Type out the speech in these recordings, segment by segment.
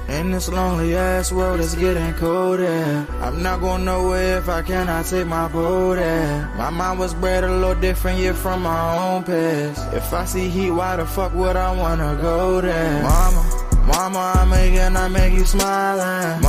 In this lonely ass world, it's getting colder. I'm not going nowhere if I cannot take my boat there. My mind was bred a little different, yeah, from my own past. If I see heat, why the fuck would I wanna go there? Mama, I make you smile.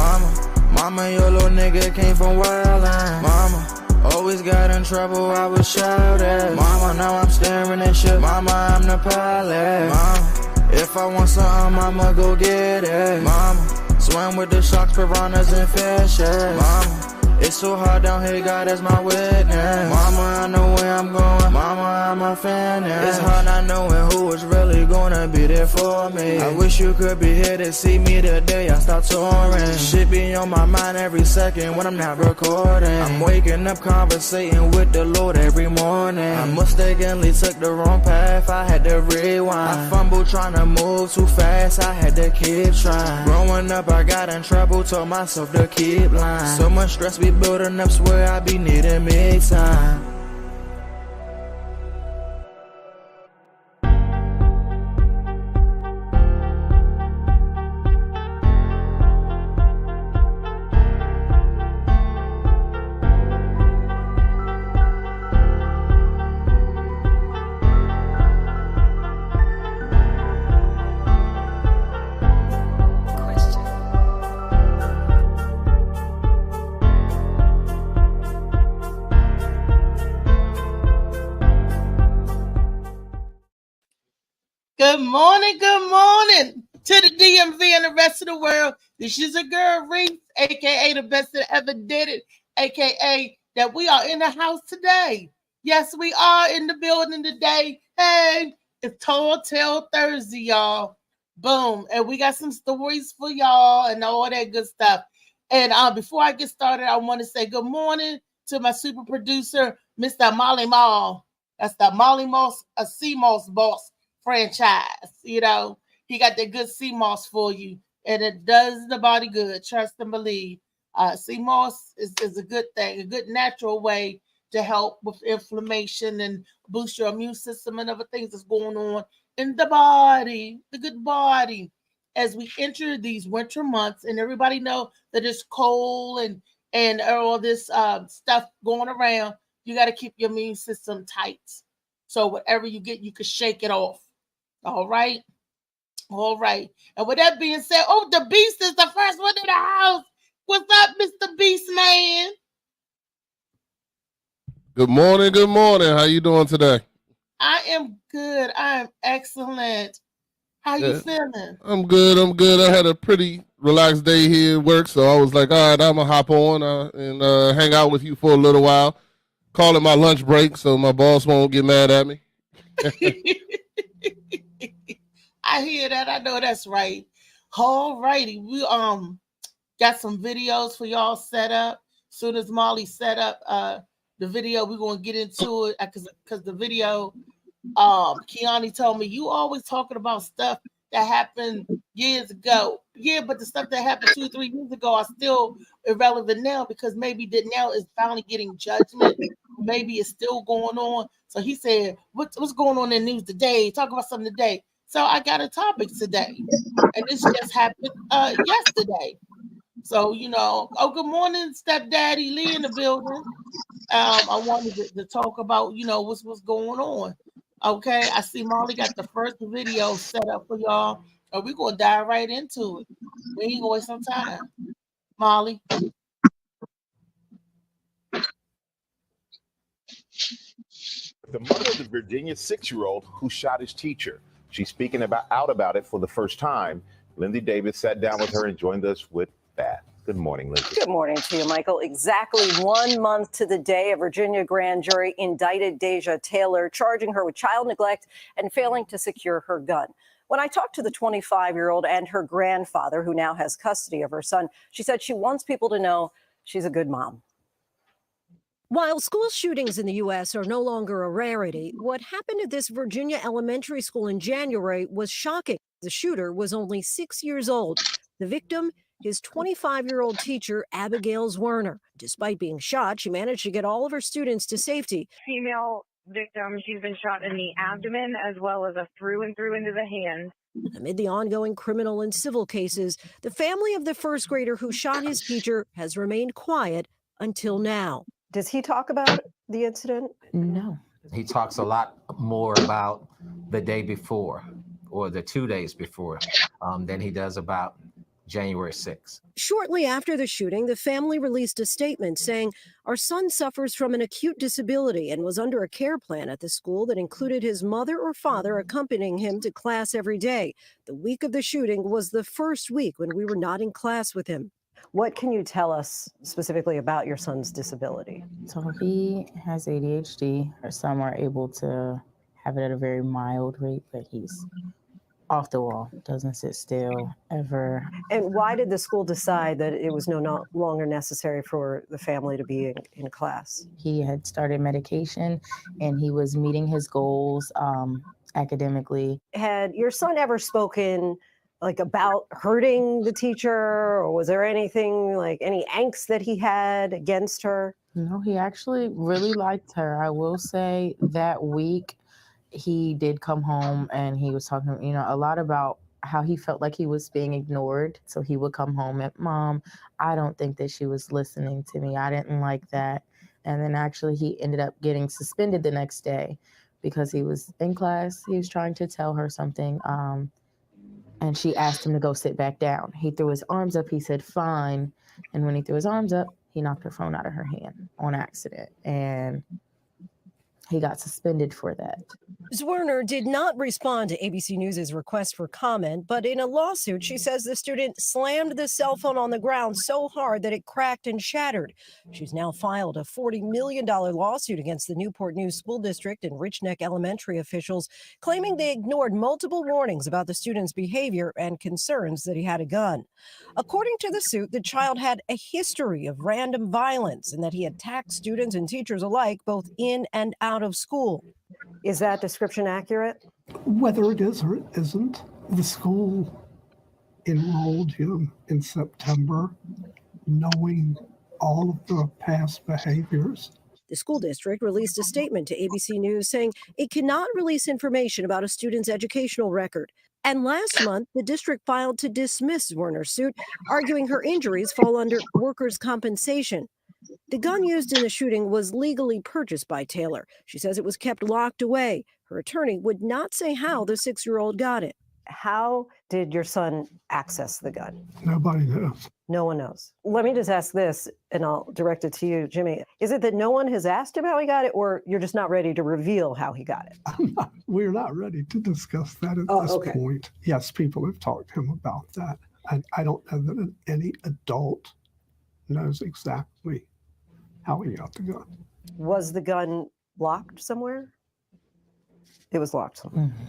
Mama, your little nigga came from wildin'. Mama, always got in trouble, I was shouted. Mama, now I'm staring at shit. Mama, I'm the pilot. Mama, if I want something, I'ma go get it. Mama, swim with the sharks, piranhas, and fishes. Mama, it's so hard down here, God is my witness. Mama, I know where I'm going. Mama, I'm a fan. It's hard not knowing who is really gonna be there for me. I wish you could be here to see me the day I start touring. Shit be on my mind every second when I'm not recording. I'm waking up conversating with the Lord every morning. I mistakenly took the wrong path, I had to rewind. I fumbled trying to move too fast, I had to keep trying. Growing up, I got in trouble, told myself to keep lying. So much stress be building up, swear I be needing me time. Good morning to the DMV and the rest of the world. This is a girl, Reese, a.k.a. the best that ever did it, a.k.a. that we are in the house today. Yes, we are in the building today. Hey, it's Tall Tale Thursday, y'all. Boom. And we got some stories for y'all and all that good stuff. And before I get started, I want to say good morning to my super producer, Mr. Molly Mall. That's the Molly Moss, a CMOS boss franchise. You know, he got that good CMOS for you, and it does the body good. Trust and believe. CMOS is a good thing, a good natural way to help with inflammation and boost your immune system and other things that's going on in the body, the good body. As we enter these winter months, and everybody know that it's cold and all this stuff going around, you got to keep your immune system tight. So whatever you get, you can shake it off. All right. All right. And with that being said, the Beast is the first one in the house. What's up, Mr. Beast Man? Good morning. Good morning. How you doing today? I am good. I am excellent. How you feeling? I'm good. I had a pretty relaxed day here at work, so I was like, all right, I'm going to hop on and hang out with you for a little while. Call it my lunch break so my boss won't get mad at me. I hear that. I know that's right. All righty. We got some videos for y'all set up. Soon as Molly set up the video, we're going to get into it because the video, Kiani told me, you always talking about stuff that happened years ago. Yeah, but the stuff that happened 2-3 years ago are still irrelevant now because maybe that now is finally getting judgment. Maybe it's still going on. So he said, what's going on in the news today? Talk about something today. So I got a topic today. And this just happened yesterday. So, good morning, stepdaddy Lee in the building. I wanted to talk about, what's going on. Okay, I see Molly got the first video set up for y'all. And we're going to dive right into it. We ain't going to waste some time. Molly. The mother of the Virginia 6-year-old who shot his teacher. She's speaking out about it for the first time. Lindsay Davis sat down with her and joined us with that. Good morning, Lindsay. Good morning to you, Michael. Exactly 1 month to the day, a Virginia grand jury indicted Deja Taylor, charging her with child neglect and failing to secure her gun. When I talked to the 25-year-old and her grandfather, who now has custody of her son, she said she wants people to know she's a good mom. While school shootings in the U.S. are no longer a rarity, what happened at this Virginia elementary school in January was shocking. The shooter was only 6 years old. The victim, his 25-year-old teacher, Abigail Zwerner. Despite being shot, she managed to get all of her students to safety. Female victim, she's been shot in the abdomen as well as a through and through into the hand. Amid the ongoing criminal and civil cases, the family of the first grader who shot his teacher has remained quiet until now. Does he talk about the incident? No. He talks a lot more about the day before or the 2 days before than he does about January 6th. Shortly after the shooting, the family released a statement saying, "Our son suffers from an acute disability and was under a care plan at the school that included his mother or father accompanying him to class every day. The week of the shooting was the first week when we were not in class with him." What can you tell us specifically about your son's disability? So he has ADHD, or some are able to have it at a very mild rate, but he's off the wall, doesn't sit still ever. And why did the school decide that it was no longer necessary for the family to be in class? He had started medication and he was meeting his goals academically. Had your son ever spoken about hurting the teacher, or was there anything any angst that he had against her? No, he actually really liked her. I will say that week he did come home and he was talking, a lot about how he felt like he was being ignored. So he would come home and, "Mom, I don't think that she was listening to me. I didn't like that." And then actually he ended up getting suspended the next day because he was in class. He was trying to tell her something. And she asked him to go sit back down. He threw his arms up. He said, "Fine." And when he threw his arms up, he knocked her phone out of her hand on accident. And he got suspended for that. Zwerner did not respond to ABC News' request for comment, but in a lawsuit, she says the student slammed the cell phone on the ground so hard that it cracked and shattered. She's now filed a $40 million lawsuit against the Newport News School District and Rich Neck Elementary officials, claiming they ignored multiple warnings about the student's behavior and concerns that he had a gun. According to the suit, the child had a history of random violence and that he attacked students and teachers alike, both in and out of school. Is that description accurate? Whether it is or it isn't, the school enrolled him in September, knowing all of the past behaviors. The school district released a statement to ABC News saying it cannot release information about a student's educational record. And last month, the district filed to dismiss Zwerner's suit, arguing her injuries fall under workers' compensation. The gun used in the shooting was legally purchased by Taylor. She says it was kept locked away. Her attorney would not say how the 6-year-old got it. How did your son access the gun? Nobody knows. No one knows. Let me just ask this, and I'll direct it to you, Jimmy. Is it that no one has asked him how he got it, or you're just not ready to reveal how he got it? We're not ready to discuss that at this point. Yes, people have talked to him about that. And I don't know that any adult knows exactly how he got the gun. Was the gun locked somewhere? It was locked somewhere. Mm-hmm.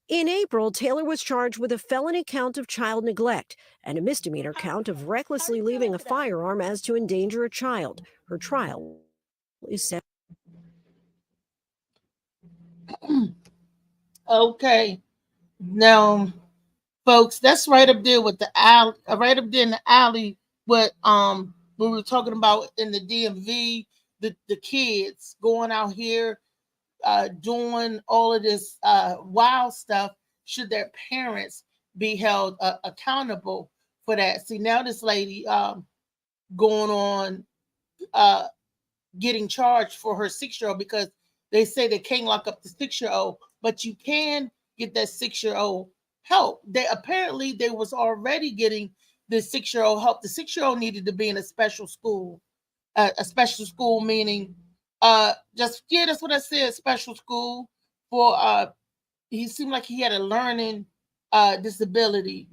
In April, Taylor was charged with a felony count of child neglect and a misdemeanor count of recklessly leaving a firearm as to endanger a child. Her trial is set. Okay. Now, folks, that's right up there with the alley, right up there in the alley what we were talking about in the DMV, the kids going out here doing all of this wild stuff. Should their parents be held accountable for that? See, now this lady going on getting charged for her 6-year-old because they say they can't lock up the 6-year-old, but you can get that 6-year-old help. They was already getting the 6-year-old help. The 6-year-old needed to be in a special school. A special school meaning that's what I said, special school for he seemed like he had a learning disability.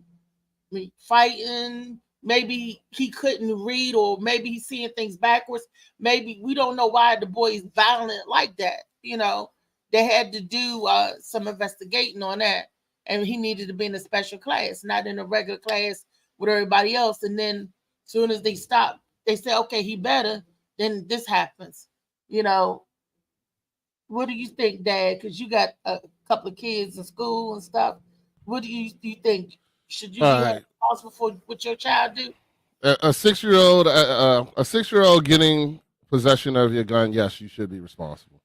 I mean, fighting, maybe he couldn't read, or maybe he's seeing things backwards. Maybe we don't know why the boy is violent like that. They had to do some investigating on that, and he needed to be in a special class, not in a regular class with everybody else. And then as soon as they stop, they say, okay, he better, then this happens. What do you think, Dad? Because you got a couple of kids in school and stuff. What do you think? Should you be responsible for what your child do? A 6-year-old getting possession of your gun, yes, you should be responsible.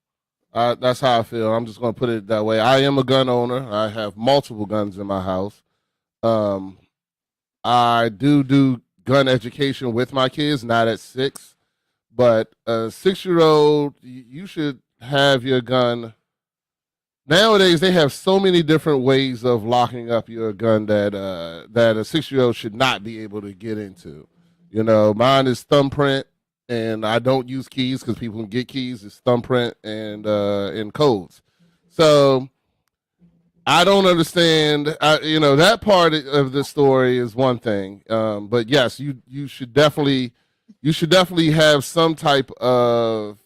That's how I feel. I'm just going to put it that way. I am a gun owner. I have multiple guns in my house. I do gun education with my kids, not at 6, but a 6-year-old, you should have your gun. Nowadays, they have so many different ways of locking up your gun that a 6-year-old should not be able to get into. You know, mine is thumbprint, and I don't use keys because people can get keys. It's thumbprint and codes. So I don't understand. That part of the story is one thing, but yes, you should definitely have some type of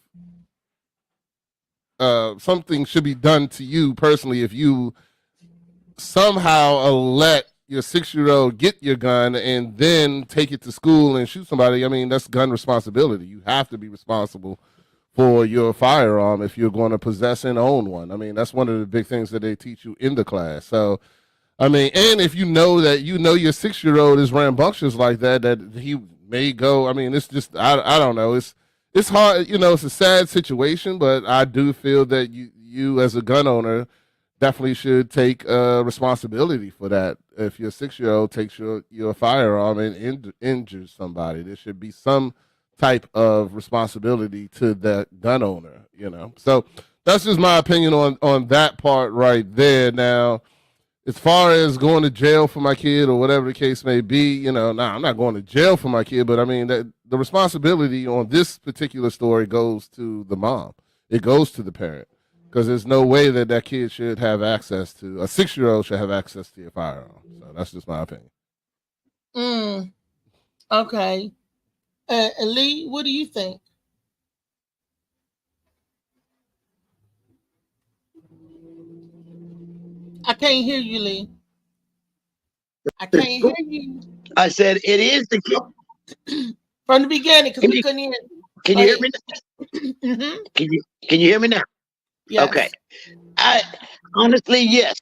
something should be done to you personally if you somehow let your 6-year-old get your gun and then take it to school and shoot somebody. I mean, that's gun responsibility. You have to be responsible for your firearm if you're going to possess and own one. I mean, that's one of the big things that they teach you in the class. So, I mean, and if you know that your 6-year-old is rambunctious like that he may go. I mean, it's just I don't know. It's hard. It's a sad situation, but I do feel that you as a gun owner definitely should take responsibility for that. If your 6-year-old takes your firearm and injures somebody, there should be some type of responsibility to that gun owner, So that's just my opinion on that part right there. Now, as far as going to jail for my kid or whatever the case may be, I'm not going to jail for my kid, but I mean that the responsibility on this particular story goes to the mom. It goes to the parent. Because there's no way that kid should have access to, a 6-year-old should have access to your firearm. So that's just my opinion. Okay. Lee, what do you think? I can't hear you, Lee. I can't hear you. I said it is the kid. From the beginning, because we couldn't hear. Can you hear me now? Mm-hmm. Can you hear me now? Yes. Okay. I honestly, yes.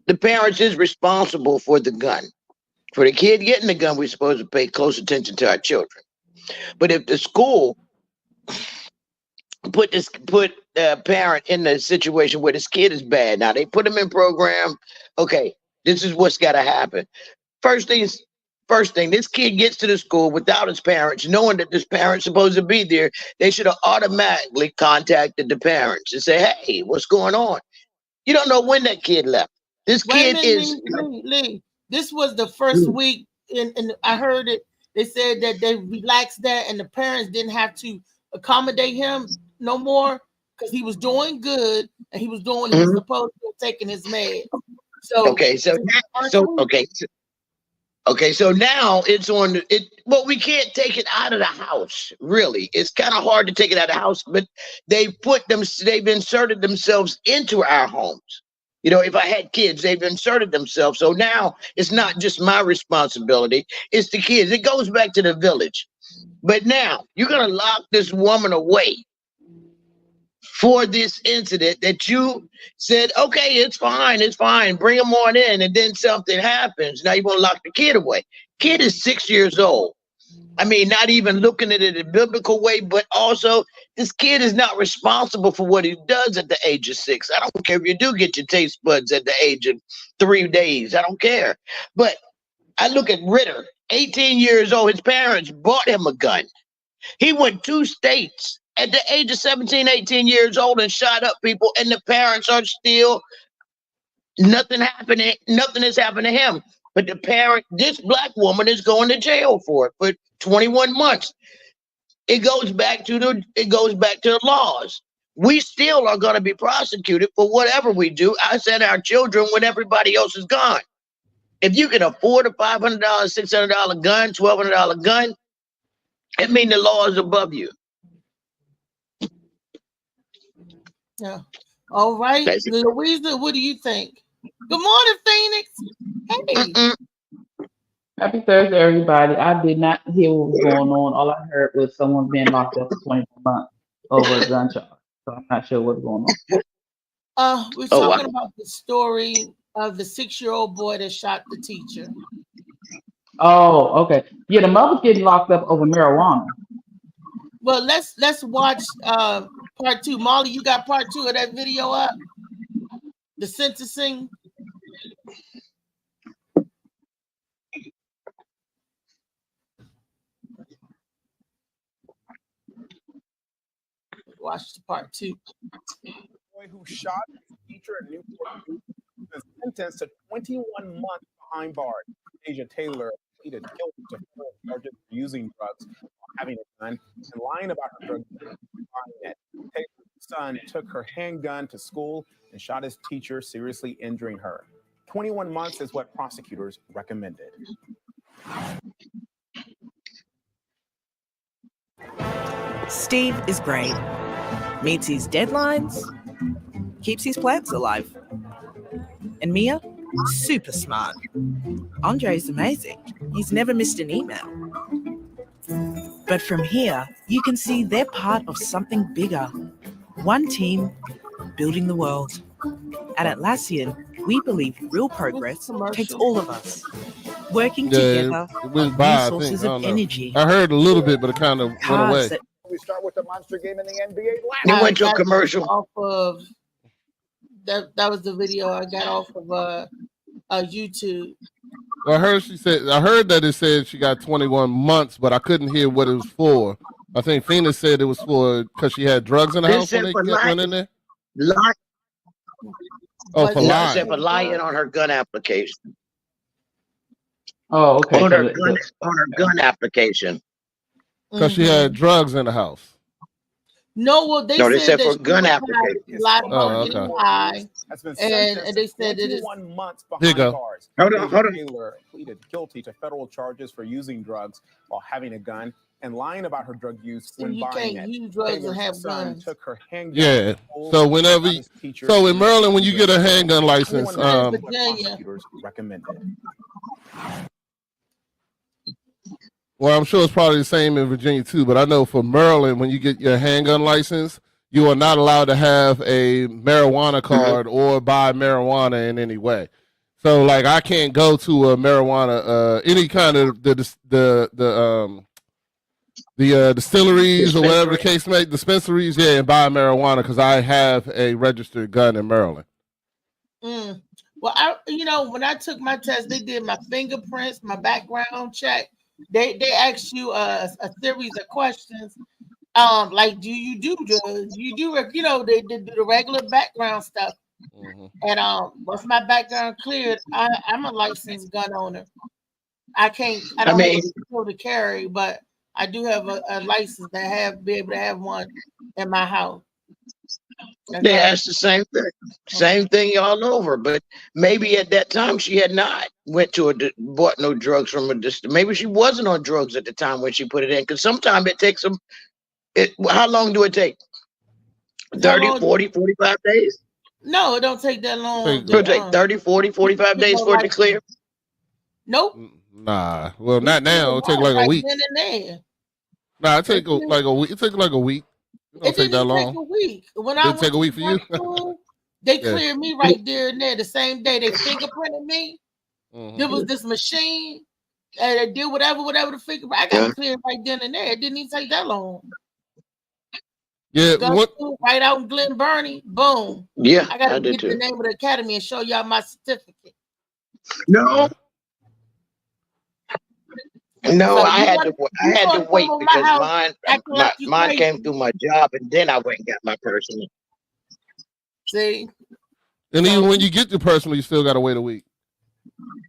The parents is responsible for the gun. For the kid getting the gun, we're supposed to pay close attention to our children. But if the school put the parent in the situation where this kid is bad, now they put him in program. Okay, this is what's got to happen. First thing, this kid gets to the school without his parents, knowing that this parent's supposed to be there. They should have automatically contacted the parents and say, "Hey, what's going on?" You don't know when that kid left. This kid is Lee. This was the first week, and I heard it. They said that they relaxed that, and the parents didn't have to accommodate him no more because he was doing good and he was doing what he was supposed to, taking his meds. So now it's on it. Well, we can't take it out of the house. Really, it's kind of hard to take it out of the house. But they've inserted themselves into our homes. If I had kids, they've inserted themselves. So now it's not just my responsibility; it's the kids. It goes back to the village. But now you're gonna lock this woman away for this incident that you said, okay, it's fine, bring them on in, and then something happens. Now you want to lock the kid away. Kid is 6 years old. I mean, not even looking at it in a biblical way, but also this kid is not responsible for what he does at the age of 6. I don't care if you do get your taste buds at the age of 3 days. I don't care. But I look at Ritter, 18 years old. His parents bought him a gun. He went 2 states at the age of 17, 18 years old and shot up people, and the parents are still, nothing has happened to him. But this black woman is going to jail for 21 months. It goes back to the laws. We still are going to be prosecuted for whatever we do. I said our children when everybody else is gone. If you can afford a $500, $600 gun, $1,200 gun, it means the law is above you. Yeah. All right. Louisa, what do you think? Good morning, Phoenix. Hey. Happy Thursday, everybody. I did not hear what was going on. All I heard was someone being locked up for 24 months over a gun charge. So I'm not sure what's going on. We're talking about the story of the 6-year-old boy that shot the teacher. Oh, okay. Yeah, the mother's getting locked up over marijuana. Well, let's watch Part 2. Molly, you got part 2 of that video up? The sentencing? Watch the part 2. The boy who shot his teacher at Newport Beach was sentenced to 21 months behind bars. Deja Taylor pleaded guilty to federal charges for using drugs while having a gun and lying about her drug use and buying it. Taylor's son took her handgun to school and shot his teacher, seriously injuring her. 21 months is what prosecutors recommended. Steve is great. Meets his deadlines, keeps his plants alive. And Mia, super smart. Andre's amazing. He's never missed an email. But from here, you can see they're part of something bigger. One team building the world. At Atlassian, we believe real progress takes all of us. Working together it went on by, new I sources think. I of don't know. energy. I heard a little bit, but it kind of went away. We start with the monster game in the NBA. They went to a commercial. Off of that was the video I got off of YouTube. I heard that it said she got 21 months, but I couldn't hear what it was for. I think Phoenix said it was for because she had drugs in the house when they went in there. Oh, for lying. Said for lying on her gun application. Oh, okay. On her gun application. Because she had drugs in the house. No, well, they said that for she gun was application. lied about getting high, Has been and they said that it's 21 months Here you behind go. bars. Hold on. Taylor pleaded guilty to federal charges for using drugs while having a gun and lying about her drug use when you buying can't it. use drugs and Taylor's have son guns. took her handgun Yeah. to school So and whenever, shot his teacher. so in Maryland, when you get a handgun license, 21 months is what Virginia. prosecutors recommended. well, I'm sure it's probably the same in Virginia too, but I know for Maryland, when you get your handgun license, you are not allowed to have a marijuana card or buy marijuana in any way. So, like, I can't go to a marijuana, any kind of the distilleries or whatever the case may, dispensaries, and buy marijuana because I have a registered gun in Maryland. Well, when I took my test, they did my fingerprints, my background check. They asked you a series of questions, like do you do drugs? They do the regular background stuff. And once my background cleared, I'm a licensed gun owner. I don't have to carry, but I do have a license to be able to have one in my house. They asked the same thing all over, but maybe at that time she had not bought no drugs from a distance. Maybe she wasn't on drugs at the time when she put it in, because sometimes it takes them. How long do it take? 30, 40, 45 days? No, it don't take that long. It'll take 30, 40, 45 days for it to clear? Nope. Nah, well, not now. It'll take like a week. Then and there. Nah, it take like a week. It take like a week. It don't take that long. Take a week. When Did I it take a week for you? School, they cleared me right there and there the same day. They fingerprinted me. There was this machine, and they did whatever the finger. I got cleared right then and there. It didn't even take that long. Yeah, right out in Glen Burnie, boom. Yeah, I gotta I did get too. the name of the academy and show y'all my certificate. No, So I had to wait because mine came through my job, and then I went and got my personal. See, and even when you get your personal, you still gotta wait a week.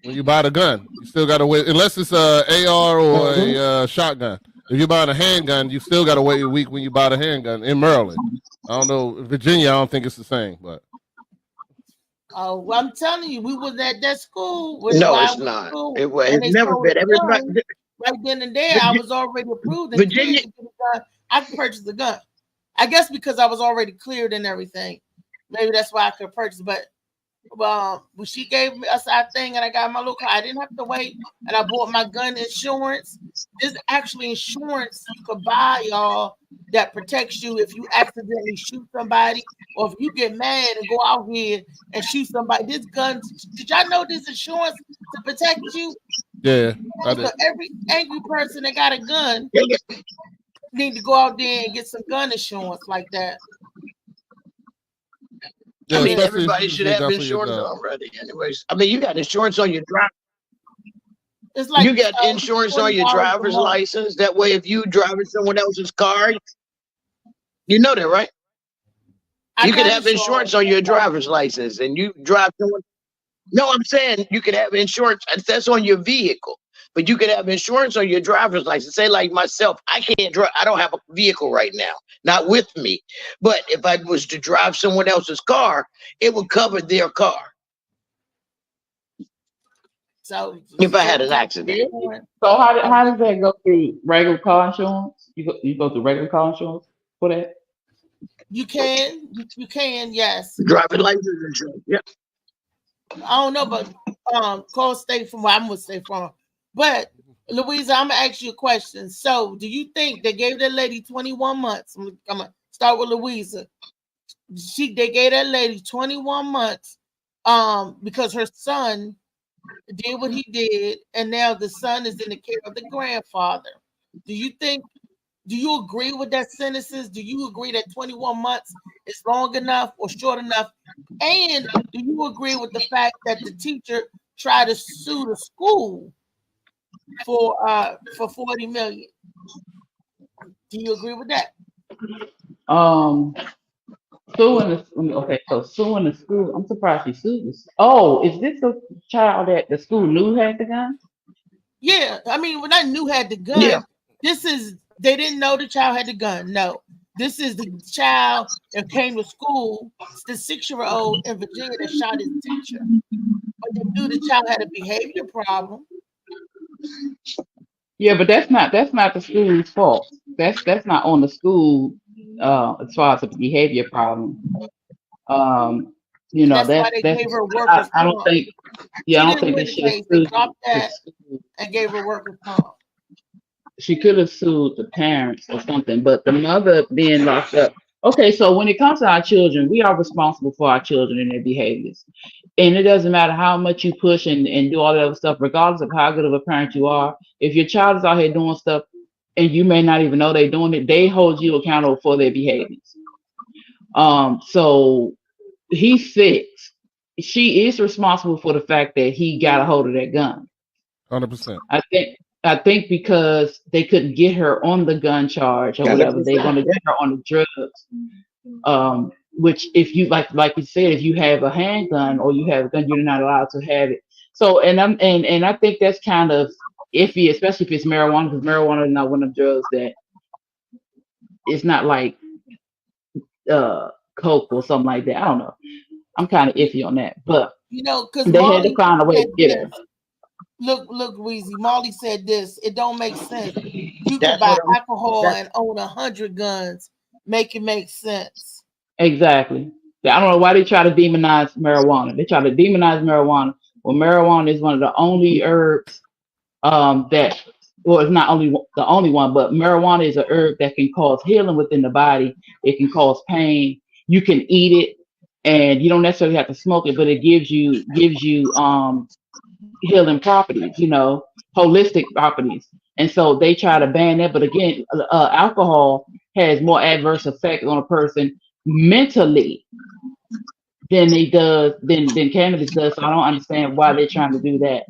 When you buy the gun, you still gotta wait, unless it's a AR or a shotgun. If you're buying a handgun, you still gotta wait a week when you buy the handgun in Maryland. I don't know, Virginia, I don't think it's the same, but. Oh, well, I'm telling you, we was at that school. No, it's not. It's never been. Everybody. Right then and there, I was already approved. And Virginia, I could purchase the gun. I guess because I was already cleared and everything. Maybe that's why I could purchase. But when she gave us our thing and I got my little car, I didn't have to wait. And I bought my gun insurance. There's actually insurance you could buy, y'all, that protects you if you accidentally shoot somebody or if you get mad and go out here and shoot somebody. This gun, did y'all know this insurance to protect you? Yeah, I So did. every angry person that got a gun need to go out there and get some gun insurance like that. Yeah, I mean, especially if everybody you should using a have gun for your insurance job. already. Anyways, I mean, you got insurance on your driver. It's like You got insurance on your $20 a driver's month. license. That way, if you driving someone else's car, you know that, right? You can have insurance on your driver's license, and you drive someone. No, I'm saying you can have insurance. That's on your vehicle, but you can have insurance on your driver's license. Say, like myself, I can't drive. I don't have a vehicle right now, not with me. But if I was to drive someone else's car, it would cover their car. So if I had an accident. So how does that go through regular car insurance? You go through regular car insurance for that? You can, yes. Driving license insurance, yeah. I don't know, but call State Farm. Well, I'm with State Farm. But Louisa, I'm gonna ask you a question. So, do you think they gave that lady 21 months? I'm gonna start with Louisa. They gave that lady 21 months because her son did what he did, and now the son is in the care of the grandfather. Do you agree with that sentences? Do you agree that 21 months is long enough or short enough? And do you agree with the fact that the teacher tried to sue the school for $40 million? Do you agree with that? Suing the school. I'm surprised she sued this. Oh, is this the child that the school knew had the gun? Yeah, I mean, when I knew had the gun, Yeah. They didn't know the child had the gun. No, this is the child that came to school. It's the 6-year-old in Virginia that shot his teacher. But they knew the child had a behavior problem. Yeah, but that's not the school's fault. That's not on the school as far as a behavior problem. That's why they gave her workers' I don't comp. think. Yeah, I don't think they should have They sued dropped the that school. and gave her workers' comp. She could have sued the parents or something, but the mother being locked up. Okay, so when it comes to our children, we are responsible for our children and their behaviors. And it doesn't matter how much you push and do all that other stuff, regardless of how good of a parent you are. If your child is out here doing stuff and you may not even know they're doing it, they hold you accountable for their behaviors. So he's 6. She is responsible for the fact that he got a hold of that gun. 100%. I think because they couldn't get her on the gun charge or whatever, they want to get her on the drugs. Which, if you like you said, if you have a handgun or you have a gun, you're not allowed to have it. So, and I think that's kind of iffy, especially if it's marijuana, because marijuana is not one of the drugs that it's not like coke or something like that. I don't know. I'm kind of iffy on that, but Because they had to find a way to get her. Look, Weezy. Molly said this. It don't make sense. You can buy alcohol and own 100 guns. Make it make sense. Exactly. I don't know why they try to demonize marijuana. They try to demonize marijuana. Well, marijuana is one of the only herbs it's not only the only one, but marijuana is an herb that can cause healing within the body. It can cause pain. You can eat it, and you don't necessarily have to smoke it, but it gives you healing properties, holistic properties. And so they try to ban that. But again, alcohol has more adverse effect on a person mentally than cannabis does. So I don't understand why they're trying to do that.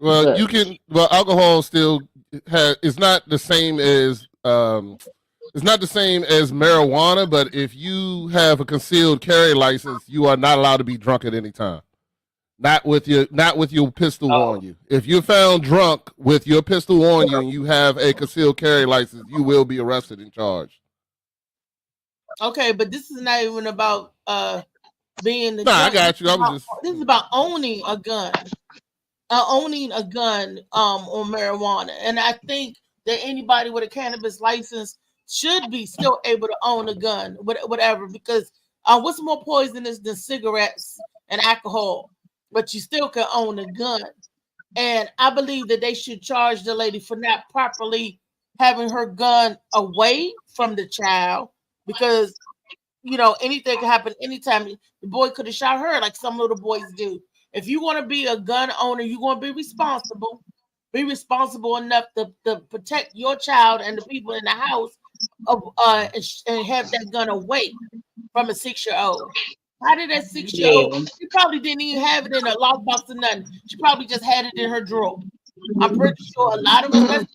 Well, alcohol still is not the same as marijuana, but if you have a concealed carry license, you are not allowed to be drunk at any time. Not with your pistol on you. If you're found drunk with your pistol on you and you have a concealed carry license, you will be arrested and charged. Okay, but this is not even about being the. I got you. This is about owning a gun. On marijuana, and I think that anybody with a cannabis license should be still able to own a gun, whatever. Because what's more poisonous than cigarettes and alcohol? But you still can own a gun. And I believe that they should charge the lady for not properly having her gun away from the child, because, anything can happen anytime. The boy could have shot her like some little boys do. If you want to be a gun owner, you're going to be responsible. Be responsible enough to protect your child and the people in the house and have that gun away from a 6-year-old. How did that 6-year-old? Yeah. She probably didn't even have it in a lockbox or nothing. She probably just had it in her drawer. I'm pretty sure a lot of us,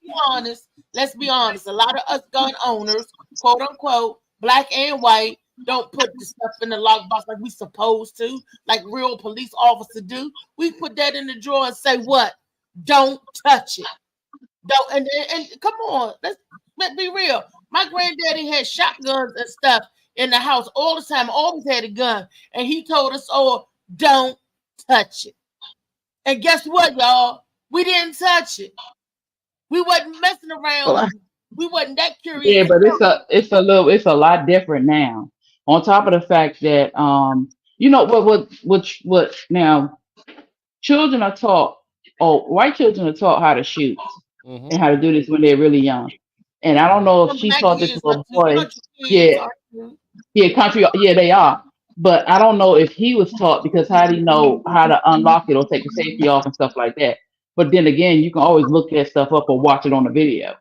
let's be honest, a lot of us gun owners, quote unquote, black and white, don't put the stuff in the lockbox like we supposed to, like real police officers do. We put that in the drawer and say, what? Don't touch it. Don't and come on, let's be real. My granddaddy had shotguns and stuff in the house all the time, always had a gun, and he told us all, don't touch it. And guess what, y'all? We didn't touch it. We wasn't messing around. We wasn't that curious. Yeah, but it's a lot different now. On top of the fact that you know what now, children are taught, white children are taught how to shoot and how to do this when they're really young. And I don't know if she taught this little boy. Yeah, country. Yeah, they are. But I don't know if he was taught, because how do you know how to unlock it or take the safety off and stuff like that? But then again, you can always look that stuff up or watch it on the video.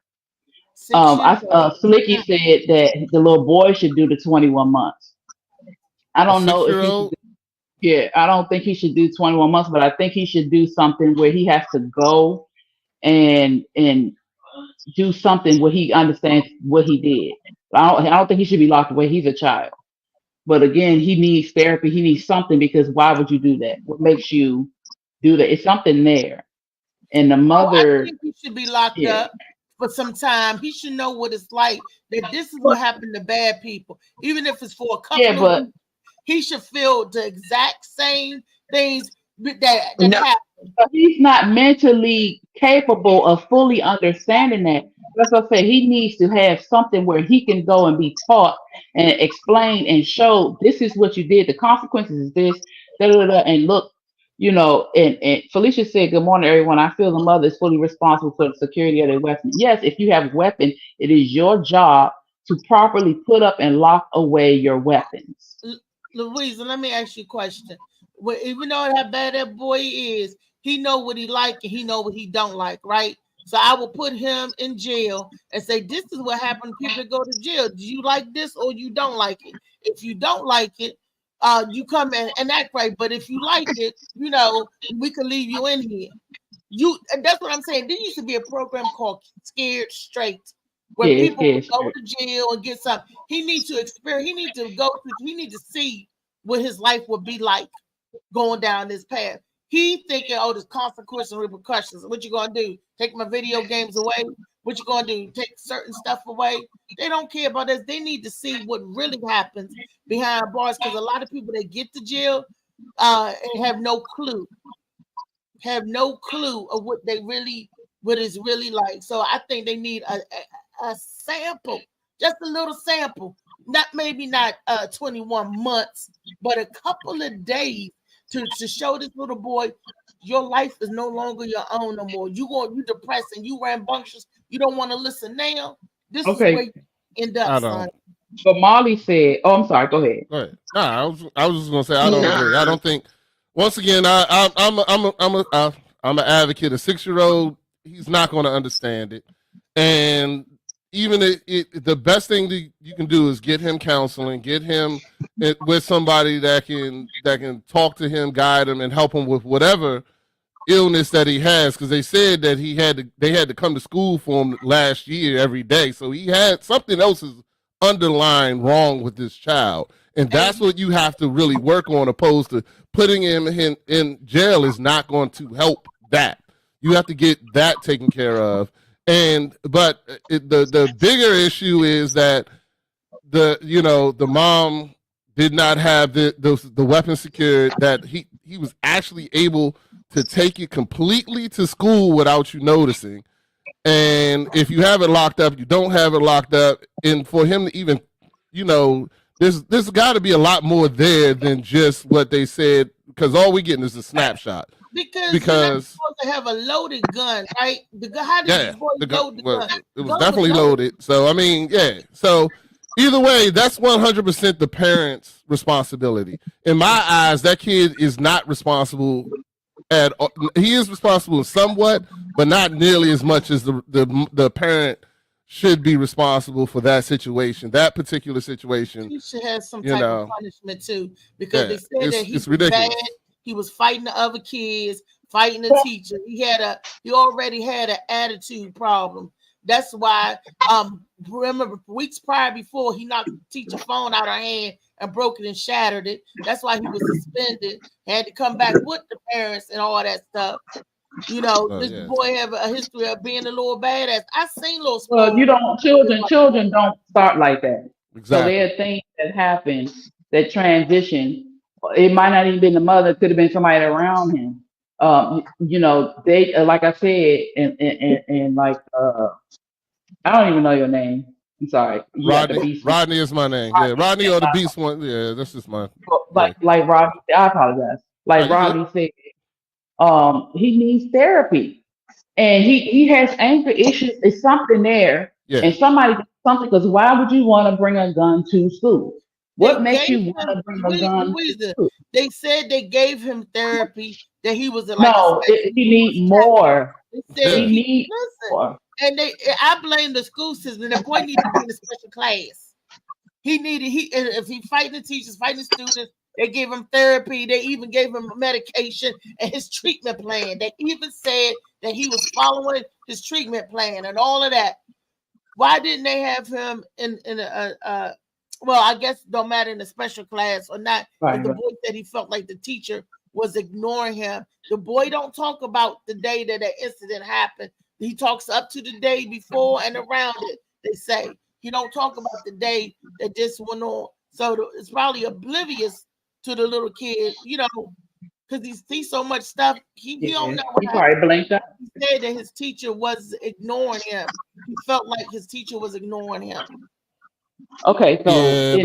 Slicky said that the little boy should do the 21 months. I don't know if he should do, I don't think he should do 21 months, but I think he should do something where he has to go and do something where he understands what he did. I don't think he should be locked away. He's a child. But again, he needs therapy. He needs something, because why would you do that? What makes you do that? It's something there. And the mother, I think he should be locked up for some time. He should know what it's like, that this is what happened to bad people. Even if it's for a couple of weeks, he should feel the exact same things that happened. But he's not mentally capable of fully understanding that. That's what I say. He needs to have something where he can go and be taught and explain and show, this is what you did. The consequences is this, and look, you know, and Felicia said, good morning, everyone. I feel the mother is fully responsible for the security of their weapon. Yes, if you have a weapon, it is your job to properly put up and lock away your weapons. Louisa, let me ask you a question. Well, even though how bad that boy is, he know what he like and he know what he don't like, right? So I will put him in jail and say, this is what happened to people that go to jail. Do you like this or you don't like it? If you don't like it, you come in and act right. But if you like it, you know, we can leave you in here. And that's what I'm saying. There used to be a program called Scared Straight, where people would go to jail and get something. He needs to experience, he needs to see what his life would be like going down this path. He thinking, oh, there's consequences and repercussions. What you gonna do? Take my video games away? What you gonna do? Take certain stuff away? They don't care about this. They need to see what really happens behind bars, because a lot of people that get to jail and have no clue of what it's really like. So I think they need a sample, just a little sample, not 21 months, but a couple of days to show this little boy, your life is no longer your own no more. You depressed and you rambunctious. You don't want to listen now. This is where you end up, son. But Molly said, "Oh, I'm sorry. Go ahead." Go ahead. Nah, I was just gonna say I don't agree. I don't think. Once again, I'm an advocate. A 6-year-old, he's not going to understand it, and even the best thing that you can do is get him counseling, get him with somebody that can talk to him, guide him, and help him with whatever illness that he has. Because they said that they had to come to school for him last year every day, so he had something else is underlying wrong with this child, and that's what you have to really work on. Opposed to putting him in jail is not going to help that. You have to get that taken care of. But the bigger issue is that the mom did not have the weapon secured, that he was actually able to take it completely to school without you noticing. And if you have it locked up, you don't have it locked up. And for him to even, there's got to be a lot more there than just what they said, because all we're getting is a snapshot. Because you're supposed to have a loaded gun, right? How did the boy load the gun? It was definitely loaded. So, I mean, yeah. So, either way, that's 100% the parent's responsibility. In my eyes, that kid is not responsible at all. He is responsible somewhat, but not nearly as much as the parent should be responsible for that situation, that particular situation. He should have some You type know. of punishment too, because Yeah, they said that he it's was ridiculous. bad. He was fighting the other kids, fighting the teacher. He already had an attitude problem. That's why remember weeks prior before he knocked the teacher's phone out of her hand and broke it and shattered it. That's why he was suspended, had to come back with the parents and all that stuff. You know, this boy have a history of being a little badass. I seen little Well, spoiled. you don't. Children don't start like that. So Exactly. there are things that happen that transition. It might not even been the mother. It could have been somebody around him. You know, they like I said, and like I don't even know your name. I'm sorry. You got the beast. Rodney is my name. Yeah, Rodney or the Beast one. Yeah, this is my. Like Rodney. I apologize. Like Rodney said, he needs therapy, and he has anger issues. It's something there, and something. Because why would you want to bring a gun to school? What makes you want to bring a gun to school? They said they gave him therapy. That he was like no, he need more. He need more. And I blame the school system. The boy needed to be in a special class. If he fighting the teachers, fighting the students, they gave him therapy. They even gave him medication and his treatment plan. They even said that he was following his treatment plan and all of that. Why didn't they have him in a well, I guess don't matter in a special class or not. Right. The boy said he felt like the teacher was ignoring him. The boy don't talk about the day that incident happened. He talks up to the day before and around it. They say he don't talk about the day that this went on. So it's probably oblivious to the little kid, you know, because he sees so much stuff. He don't know. He probably blinked out. He said that his teacher was ignoring him. He felt like his teacher was ignoring him. Okay, so yeah,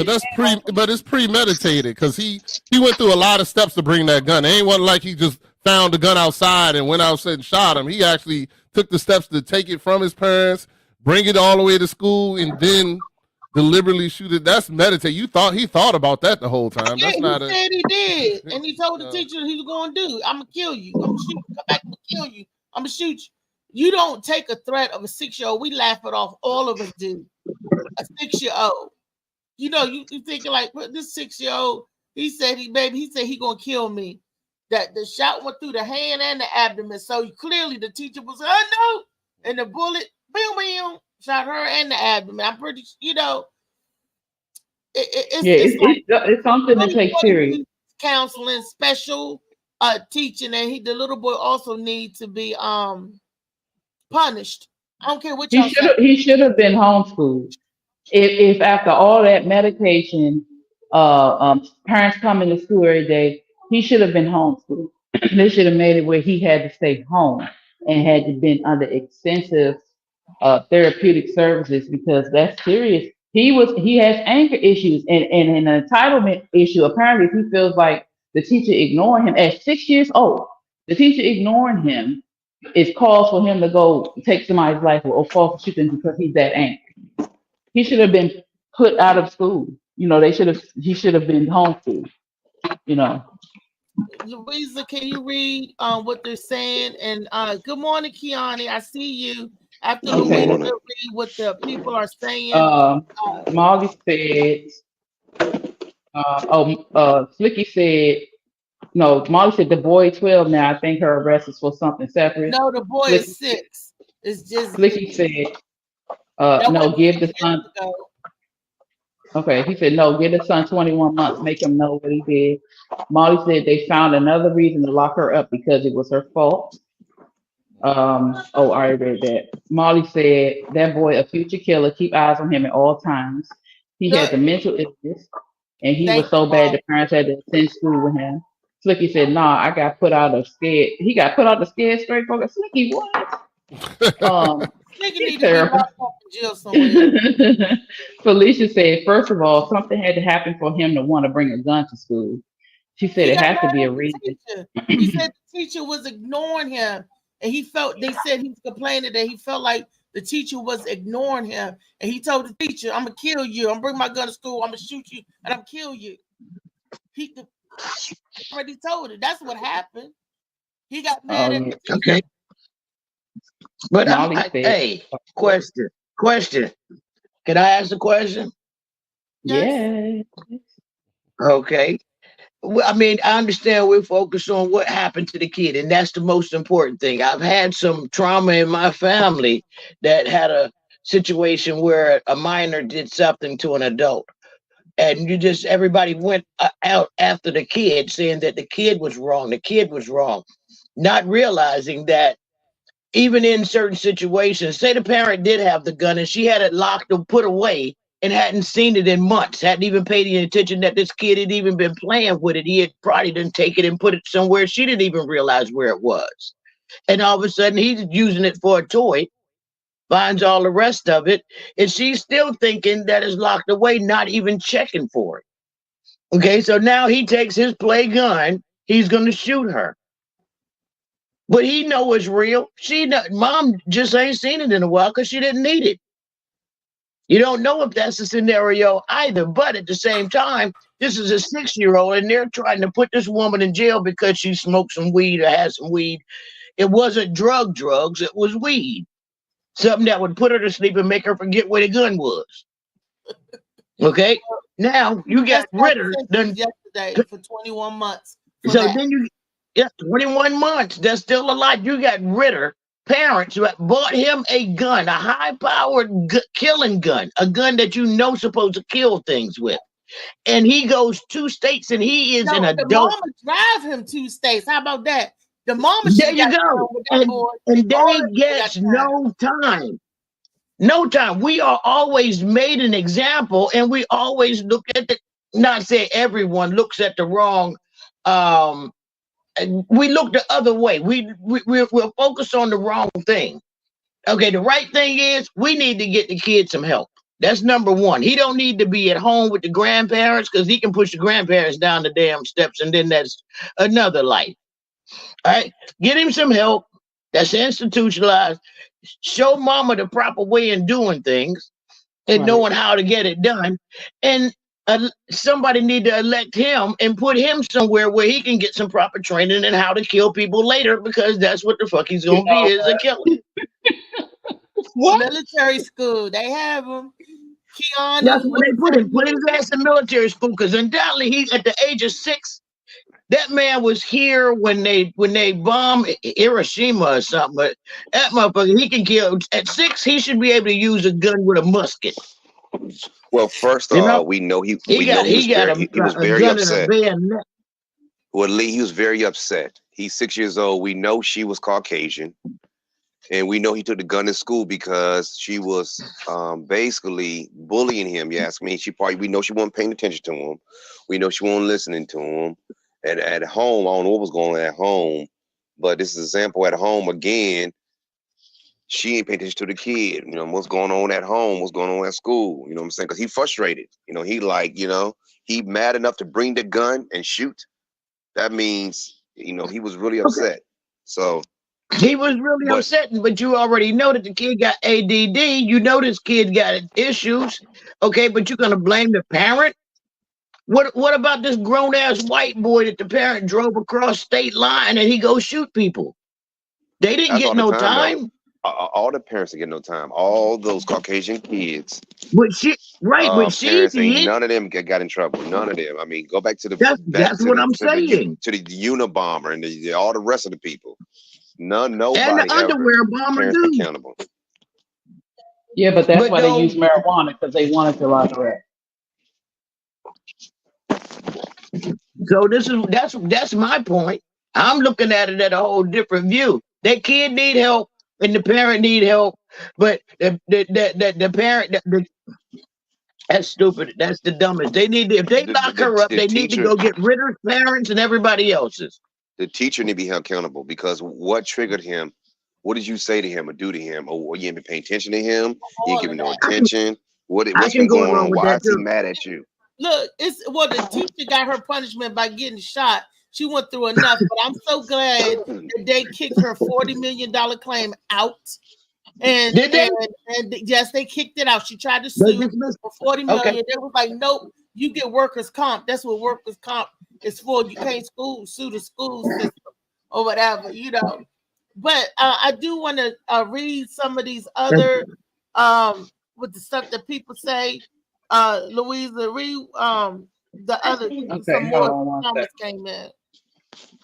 but it's premeditated because he went through a lot of steps to bring that gun. It ain't wasn't like he just found the gun outside and went outside and shot him. He actually took the steps to take it from his parents, bring it all the way to school, and then deliberately shoot it. That's meditate. He thought about that the whole time. Yeah, That's not he a. said he did, and he told the teacher he was going to do. I'm gonna kill you. I'm gonna shoot you. Come back. I'm gonna kill you. I'm gonna shoot you. You don't take a threat of a 6-year-old. We laugh it off. All of us do. A 6-year-old. You know, you thinking like, well, this 6-year-old. He said he gonna kill me. That the shot went through the hand and the abdomen. So clearly the teacher was, oh no, and the bullet, boom, boom, shot her and the abdomen. I'm pretty, you know, it's something to take serious. Counseling, special teaching, and the little boy also needs to be punished. I don't care what y'all say. He should have been homeschooled. If after all that medication, parents coming to school every day, he should have been homeschooled. They should have made it where he had to stay home and had to been under extensive therapeutic services, because that's serious. He has anger issues and an entitlement issue. Apparently, he feels like the teacher ignoring him at 6 years old. The teacher ignoring him is cause for him to go take somebody's life or false shooting because he's that angry. He should have been put out of school. You know, he should have been homeschooled. You know. Louisa, can you read what they're saying? And good morning, Kiani. I see you. After Louisa, read what the people are saying. Molly said, Slicky said, no, Molly said the boy 12 now. I think her arrest is for something separate. No, the boy is 6. It's just Slicky said, no, give the son. Okay, he said, no, give the son 21 months, make him know what he did. Molly said they found another reason to lock her up because it was her fault. I already read that. Molly said, that boy a future killer, keep eyes on him at all times. He has a mental illness, and he was so bad the parents had to attend school with him. Slicky said, nah, I got put out of scared. He got put out the scared straight focus. Slicky, what? Terrible. Felicia said, first of all, something had to happen for him to want to bring a gun to school. She said it has to be a reason. He said the teacher was ignoring him, and they said he was complaining that he felt like the teacher was ignoring him, and he told the teacher, I'm gonna kill you, I'm gonna bring my gun to school, I'm gonna shoot you, and I'm gonna kill you. He already told her that's what happened. He got mad at the teacher. Okay. But hey, question. Question. Can I ask a question? Yeah. Okay. Well, I mean, I understand we're focused on what happened to the kid, and that's the most important thing. I've had some trauma in my family that had a situation where a minor did something to an adult, and everybody went out after the kid, saying that the kid was wrong. The kid was wrong, not realizing that even in certain situations, say the parent did have the gun and she had it locked or put away and hadn't seen it in months, hadn't even paid any attention that this kid had even been playing with it. He had probably didn't take it and put it somewhere she didn't even realize where it was. And all of a sudden he's using it for a toy, finds all the rest of it, and she's still thinking that it's locked away, not even checking for it. Okay, so now he takes his play gun, he's gonna shoot her. But he know it's real. Mom just ain't seen it in a while because she didn't need it. You don't know if that's the scenario either. But at the same time, this is a 6-year-old, and they're trying to put this woman in jail because she smoked some weed or had some weed. It wasn't drugs. It was weed. Something that would put her to sleep and make her forget where the gun was. Okay? Now, you got Ritter. Yesterday for 21 months. So then 21 months. That's still a lot. You got Ritter parents who bought him a gun, a high-powered killing gun, a gun that supposed to kill things with. And he goes 2 states, and he is an adult. The mama drive him 2 states. How about that? The mama. There you go. And they get no time. No time. We are always made an example, and we always look at not say everyone looks at the wrong. We look the other way. We're focused on the wrong thing. Okay, the right thing is we need to get the kid some help. That's number one. He don't need to be at home with the grandparents because he can push the grandparents down the damn steps, and then that's another life. All right, get him some help. That's institutionalized. Show mama the proper way in doing things and knowing how to get it done. And somebody need to elect him and put him somewhere where he can get some proper training in how to kill people later, because that's what the fuck he's gonna be, is a killer. Military school, they have him. Keanu, that's what they put him. Put his ass in military school, because undoubtedly he, at the age of 6, that man was here when they bombed Hiroshima or something. But that motherfucker, he can kill. At 6, he should be able to use a gun with a musket. Well, first of all, we know he was very upset. Well, Lee, he was very upset. He's 6 years old. We know she was Caucasian, and we know he took the gun to school because she was basically bullying him. You ask me, we know she wasn't paying attention to him. We know she wasn't listening to him. And at home, I don't know what was going on at home, but this is an example at home again. She ain't paying attention to the kid, what's going on at home, what's going on at school, you know what I'm saying? Because he's frustrated, he mad enough to bring the gun and shoot. That means, he was really upset. So he was really upset, but you already know that the kid got ADD. You know this kid got issues, okay? But you're gonna blame the parent? What about this grown-ass white boy that the parent drove across state line and he goes shoot people? They didn't get no time. All the parents didn't get no time. All those Caucasian kids. But she did. None of them got in trouble. None of them. I mean, go back to the. That's what I'm saying. To the Unabomber and all the rest of the people. Nobody. And the underwear bomber too. Accountable. Yeah, but that's why they use marijuana, because they wanted to lock her up. So that's my point. I'm looking at it at a whole different view. That kid need help and the parent need help, but the parent that's stupid. That's the dumbest. They need to, if they lock her up, they need to go get Ritter's parents and everybody else's. The teacher need to be held accountable, because what triggered him? What did you say to him or do to him? Or you ain't been paying attention to him? You ain't giving no attention. What's been going on? Why is he mad at you? Look, the teacher got her punishment by getting shot. She went through enough, but I'm so glad that they kicked her $40 million claim out. And yes, they kicked it out. She tried to sue for $40 million. Okay. They was like, nope, you get workers' comp. That's what workers' comp is for. You can't sue the school system or whatever, But I do want to read some of these other with the stuff that people say. Louisa, read the other Okay, some hold more on one comments second. came in. And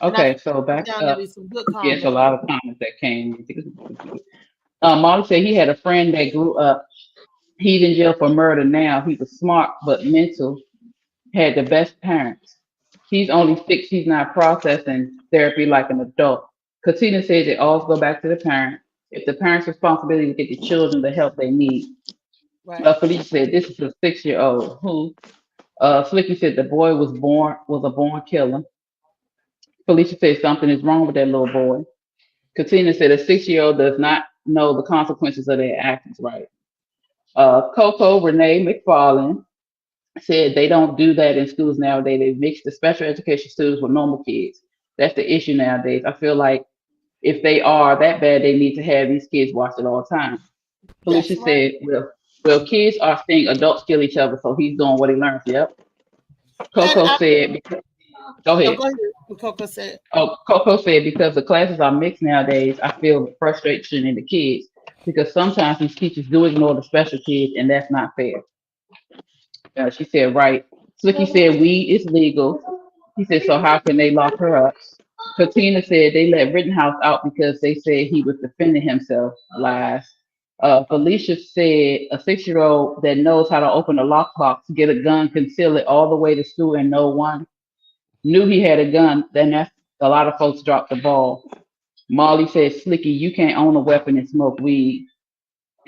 I Okay, so back down there up. there's some good Yes, a comments. lot of comments that came. Molly said he had a friend that grew up. He's in jail for murder now. He was smart but mental. Had the best parents. He's only 6. He's not processing therapy like an adult. Katina says it always go back to the parent. If the parents' responsibility to get the children the help they need. Right. Felicia said this is a 6-year-old who. Flicky said the boy was a born killer. Felicia said something is wrong with that little boy. Katina said a 6-year-old does not know the consequences of their actions, right? Coco Renee McFarland said they don't do that in schools nowadays. They mix the special education students with normal kids. That's the issue nowadays. I feel like if they are that bad, they need to have these kids watched at all times. Felicia said, well, kids are seeing adults kill each other, so he's doing what he learns. Yep. Coco said, go ahead. Go ahead. What Coco said. Oh, Coco said because the classes are mixed nowadays, I feel frustration in the kids because sometimes these teachers do ignore the special kids, and that's not fair. She said, right. Slicky said, weed is legal. He said, so how can they lock her up? Katina said they let Rittenhouse out because they said he was defending himself. Lies. Felicia said a 6-year-old that knows how to open a lockbox, get a gun, conceal it all the way to school, and no one knew he had a gun. Then that's a lot of folks dropped the ball. Molly said, Slicky, you can't own a weapon and smoke weed.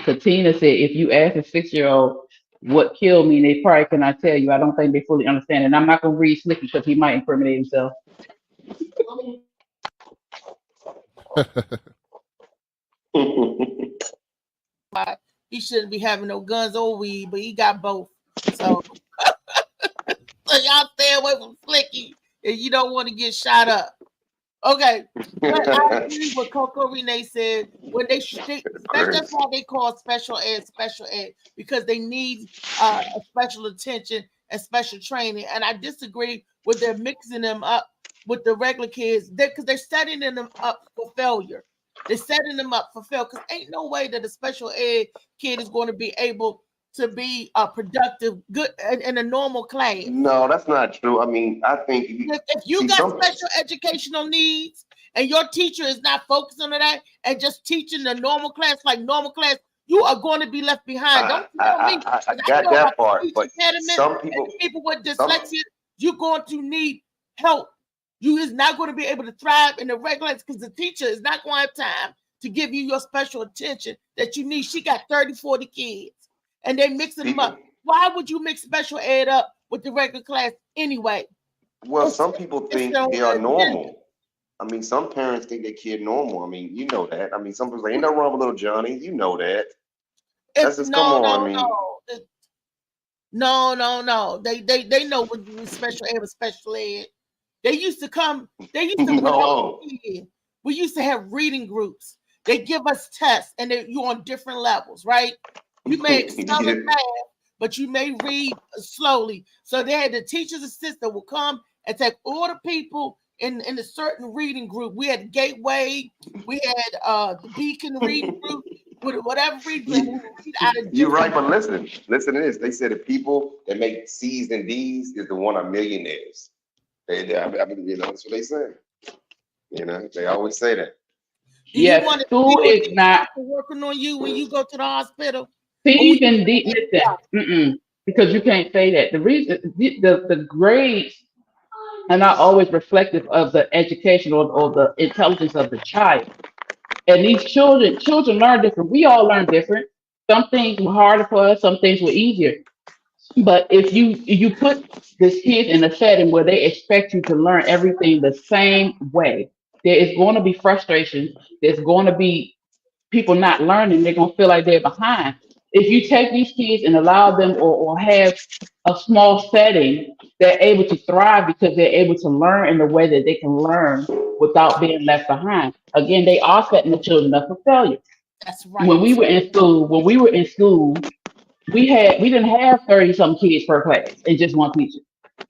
Katina said, if you ask a 6-year-old what killed me, they probably cannot tell you. I don't think they fully understand. And I'm not going to read Slicky because he might incriminate himself. He shouldn't be having no guns or weed, but he got both. So, so y'all stay away from Slicky if you don't want to get shot up. Okay, but I agree with Coco Renee said when that's why they call special ed, because they need a special attention and special training. And I disagree with their mixing them up with the regular kids because they're setting them up for failure. They're setting them up for failure because ain't no way that a special ed kid is going to be able to be productive, good in a normal class. No, that's not true. I mean, I think if you got special educational needs and your teacher is not focused on that and just teaching the normal class like normal class, you are going to be left behind. Don't tell me. I got that part, but some people with dyslexia, you're going to need help. You is not going to be able to thrive in the regular because the teacher is not going to have time to give you your special attention that you need. She got 30, 40 kids. And they mixing them up. Why would you mix special ed up with the regular class anyway? Well, some people think they are normal. I mean, some parents think their kid normal. I mean, you know that. I mean, some people say, ain't no wrong with little Johnny. You know that. That's just come on. I mean, no. They know what special ed was special ed. They used to come. They used to. No. We used to have reading groups. They give us tests, and you on different levels, right? You may excel in math, but you may read slowly. So they had the teacher's assistant will come and take all the people in a certain reading group. We had Gateway, we had the Beacon reading group, whatever reading group. You're right, but listen to this. They said the people that make C's and D's is the one are millionaires. I mean, you know, that's what they say. You know, they always say that. Yes, school is not working on you when you go to the hospital. C's and D, listen, because you can't say that. The reason the grades are not always reflective of the education or the intelligence of the child. And these children learn different. We all learn different. Some things were harder for us, some things were easier. But if you put this kid in a setting where they expect you to learn everything the same way, there is going to be frustration. There's going to be people not learning. They're going to feel like they're behind. If you take these kids and allow them or have a small setting, they're able to thrive because they're able to learn in the way that they can learn without being left behind. Again, they are setting the children up for failure. That's right. When we were in school, we didn't have 30-some kids per class and just one teacher.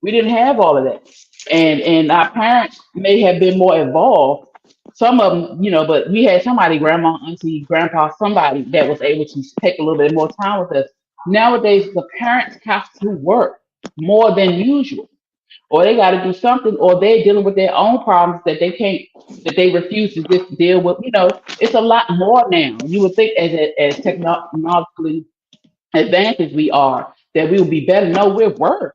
We didn't have all of that. And our parents may have been more involved. some of them, but we had somebody, grandma, auntie, grandpa, somebody that was able to take a little bit more time with us. Nowadays, the parents have to work more than usual, or they got to do something, or they're dealing with their own problems that they refuse to just deal with. It's a lot more now. You would think as technologically advanced as we are, that we would be better. No, we're worse.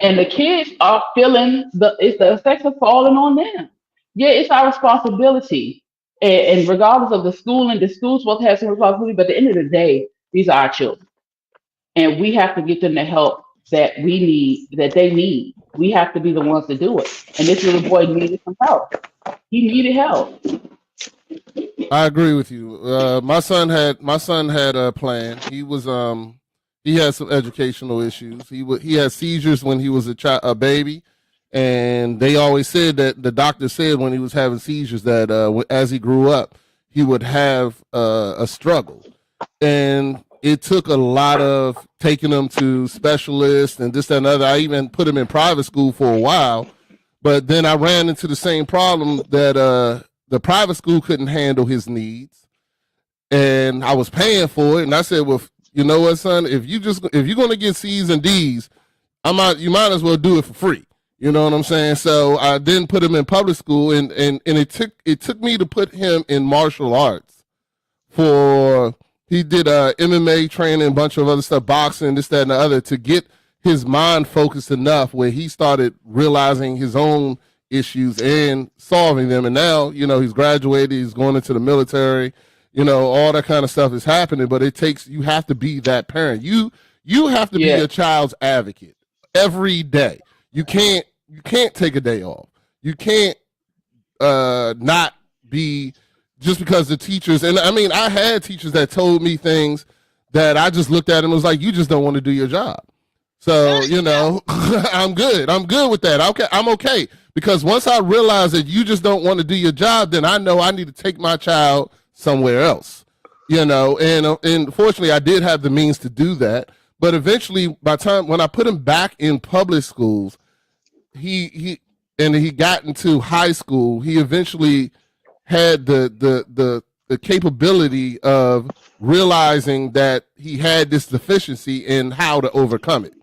And the kids are feeling the effects are falling on them. Yeah, it's our responsibility. And regardless of the school's supposed to have some responsibility, but at the end of the day, these are our children. And we have to get them the help that they need. We have to be the ones to do it. And this little boy needed some help. He needed help. I agree with you. My son had a plan. He had some educational issues. He had seizures when he was a baby, and they always said that the doctor said when he was having seizures that as he grew up, he would have a struggle. And it took a lot of taking him to specialists and this, that, and other. I even put him in private school for a while, but then I ran into the same problem that the private school couldn't handle his needs, and I was paying for it. And I said, well, you know what, son, if you're going to get C's and D's, you might as well do it for free. You know what I'm saying? So I then put him in public school, and it took me to put him in martial arts. He did MMA training, a bunch of other stuff, boxing, this, that, and the other, to get his mind focused enough where he started realizing his own issues and solving them. And now, he's graduated, he's going into the military, all that kind of stuff is happening, but you have to be that parent. You have to be a child's advocate every day. You can't take a day off. You can't not be, just because the teachers, and I mean, I had teachers that told me things that I just looked at and was like, you just don't want to do your job. So, I'm good. I'm good with that. Okay, I'm okay. Because once I realize that you just don't want to do your job, then I know I need to take my child somewhere else. And fortunately I did have the means to do that. But eventually, when I put him back in public schools, he got into high school, he eventually had the capability of realizing that he had this deficiency and how to overcome it.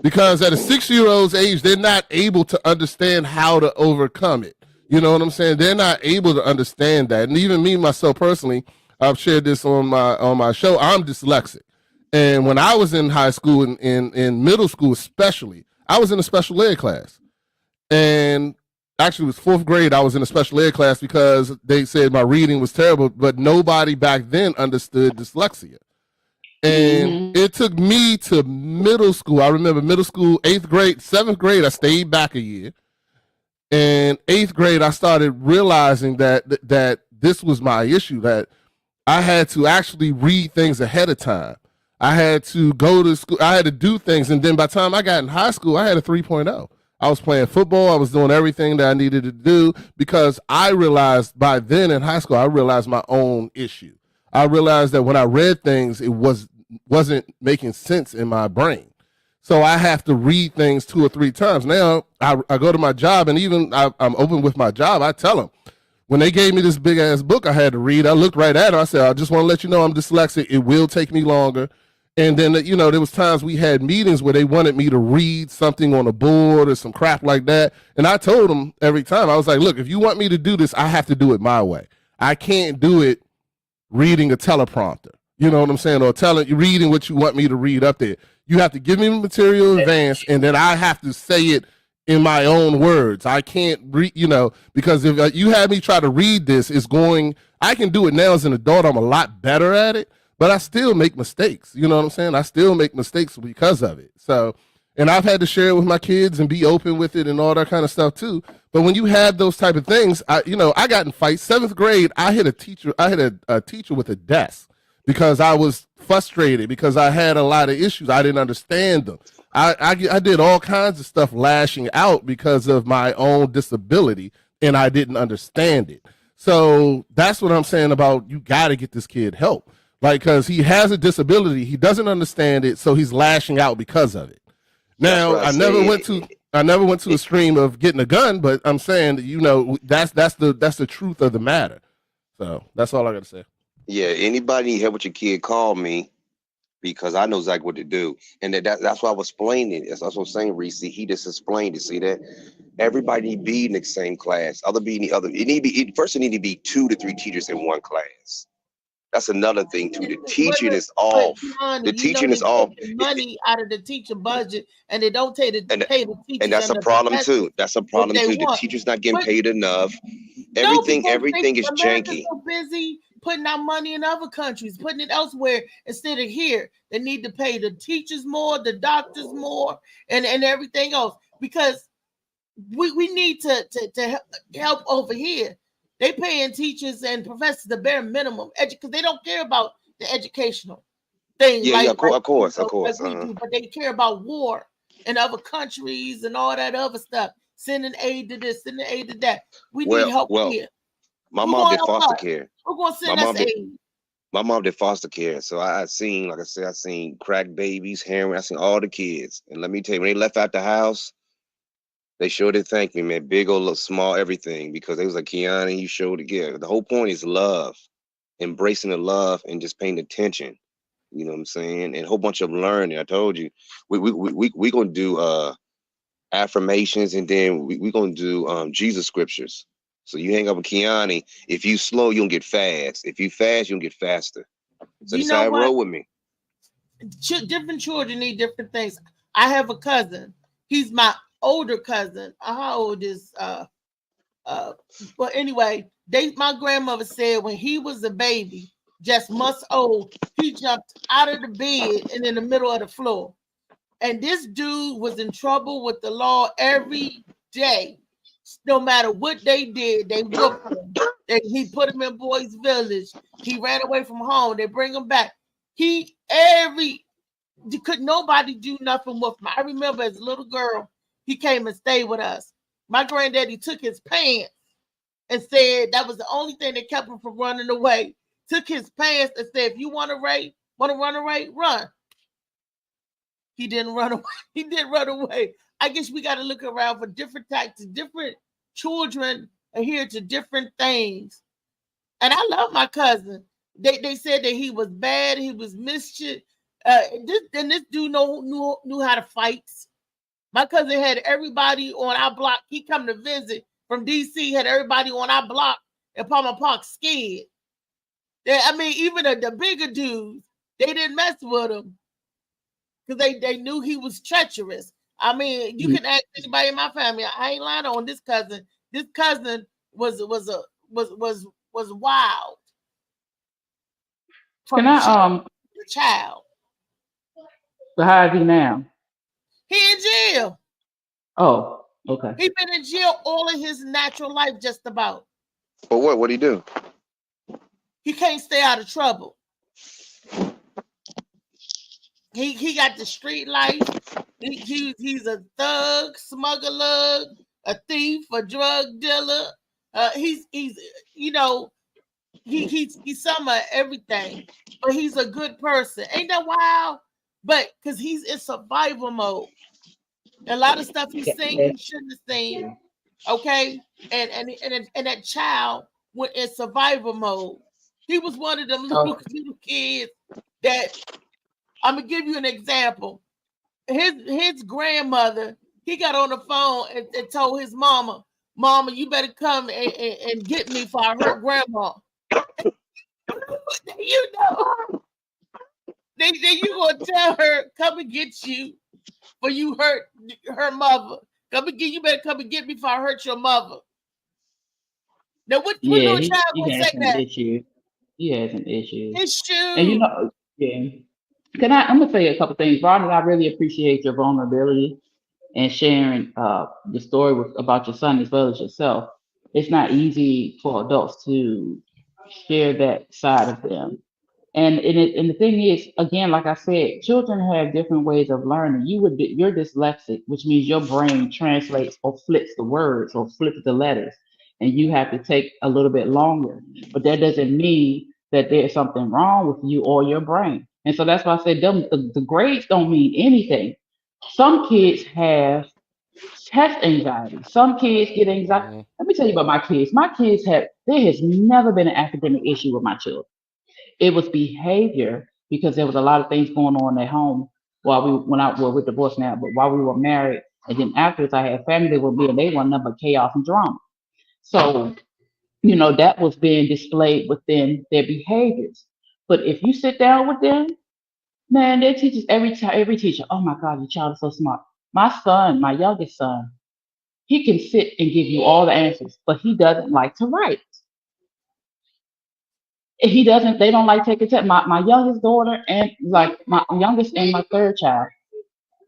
Because at a 6-year-old's age, they're not able to understand how to overcome it. You know what I'm saying? They're not able to understand that. And even me, myself personally, I've shared this on my show. I'm dyslexic. And when I was in high school and in middle school especially, I was in a special ed class. And actually it was 4th grade, I was in a special ed class because they said my reading was terrible, but nobody back then understood dyslexia. And it took me to middle school. I remember middle school, 8th grade, 7th grade, I stayed back a year. And 8th grade, I started realizing that this was my issue, that I had to actually read things ahead of time. I had to go to school. I had to do things. And then by the time I got in high school, I had a 3.0. I was playing football. I was doing everything that I needed to do because I realized by then in high school, I realized my own issue. I realized that when I read things, it wasn't making sense in my brain. So I have to read things 2 or 3 times. Now I go to my job, and even I'm open with my job. I tell them, when they gave me this big ass book I had to read, I looked right at it. I said, I just want to let you know I'm dyslexic. It will take me longer. And then, there was times we had meetings where they wanted me to read something on a board or some crap like that. And I told them every time, I was like, look, if you want me to do this, I have to do it my way. I can't do it reading a teleprompter. You know what I'm saying? Or reading what you want me to read up there. You have to give me the material in advance, and then I have to say it in my own words. I can't read, because if you have me try to read this, I can do it now as an adult. I'm a lot better at it, but I still make mistakes. You know what I'm saying? I still make mistakes because of it. So, and I've had to share it with my kids and be open with it and all that kind of stuff too. But when you have those type of things, I got in fights. 7th grade, I hit a teacher. I hit a teacher with a desk because I was frustrated because I had a lot of issues. I didn't understand them. I did all kinds of stuff lashing out because of my own disability, and I didn't understand it. So that's what I'm saying about you got to get this kid help. Like, because he has a disability, he doesn't understand it, so he's lashing out because of it. Now, I never went I never went to the extreme of getting a gun, but I'm saying, you know, that's the truth of the matter. So that's all I got to say. Yeah, anybody need help with your kid, call me, because I know exactly what to do. And that's why I was explaining it. That's what I was saying, Reese. He just explained it. See that? Everybody need to be in the same class. First, it need to be 2 to 3 teachers in one class. That's another thing too. The teaching is off. The teaching is off. Money out of the teacher budget, and they don't pay the teachers. And that's a problem too. That's a problem too. The teachers not getting paid enough. Everything is janky. So busy putting our money in other countries, putting it elsewhere instead of here. They need to pay the teachers more, the doctors more, and everything else, because we need to help over here. They paying teachers and professors the bare minimum because they don't care about the educational thing. Yeah, like, of course. Like we do, but they care about war in other countries and all that other stuff. Sending aid to this, sending aid to that. We need help here. My mom did foster care. We're gonna send us aid. My mom did foster care, so I seen, like I said, I seen crack babies, heroin. I seen all the kids, and let me tell you, when they left out the house, they sure did thank me, man. Big or little, small, everything, because they was like, Kiana, you showed it. Yeah, the whole point is love, embracing the love and just paying attention. You know what I'm saying? And a whole bunch of learning. I told you, we gonna do affirmations, and then we gonna do Jesus scriptures. So you hang up with Kiani. If you slow, you'll get fast. If you fast, you'll get faster. So that's how it roll with me. Different children need different things. I have a cousin. He's my older cousin. How old is but anyway, my grandmother said when he was a baby, just months old, he jumped out of the bed and in the middle of the floor. And this dude was in trouble with the law every day. No matter what they did, they whooped him. He put him in Boys Village. He ran away from home. They bring him back. Could nobody do nothing with him. I remember as a little girl, he came and stayed with us. My granddaddy took his pants and said that was the only thing that kept him from running away. Took his pants and said, if you want to run away, run. He didn't run away. He didn't run away. I guess we got to look around for different tactics. Different children adhere to different things. And I love my cousin. They said that he was bad. He was mischief. This dude knew how to fight. My cousin had everybody on our block. He come to visit from DC, had everybody on our block in Palmer Park scared. Even the bigger dudes, they didn't mess with him because they knew he was treacherous. You can ask anybody in my family. I ain't lying on this cousin. This cousin was wild. Can I the child? So how is he now? He in jail. Oh, okay. He been in jail all of his natural life, just about. For what? What'd he do? He can't stay out of trouble. He got the street life. He's a thug, smuggler, a thief, a drug dealer. He's some of everything, but he's a good person. Ain't that wild? But because he's in survival mode. A lot of stuff he's saying he shouldn't have seen. Okay, and that child went in survival mode. He was one of them little kids that. I'm gonna give you an example. His grandmother, he got on the phone and told his mama, you better come and get me for I hurt grandma. You gonna tell her, come and get you for you hurt her mother. You better come and get me for I hurt your mother. Now what little child gonna say that? He has an issue. Issue. And I'm gonna say a couple things. Ronald, I really appreciate your vulnerability and sharing the story about your son as well as yourself. It's not easy for adults to share that side of them. And the thing is, again, like I said, children have different ways of learning. You're dyslexic, which means your brain translates or flips the words or flips the letters, and you have to take a little bit longer. But that doesn't mean that there's something wrong with you or your brain. And so that's why I said the grades don't mean anything. Some kids have test anxiety. Some kids get anxiety. Let me tell you about my kids. There has never been an academic issue with my children. It was behavior because there was a lot of things going on at home we're divorced now, but while we were married, and then afterwards I had family with me and they want nothing but chaos and drama. So, that was being displayed within their behaviors. But if you sit down with them, man, their teachers, every teacher, oh my God, your child is so smart. My son, my youngest son, he can sit and give you all the answers, but he doesn't like to write. They don't like taking tests. My youngest daughter and like my youngest and my third child,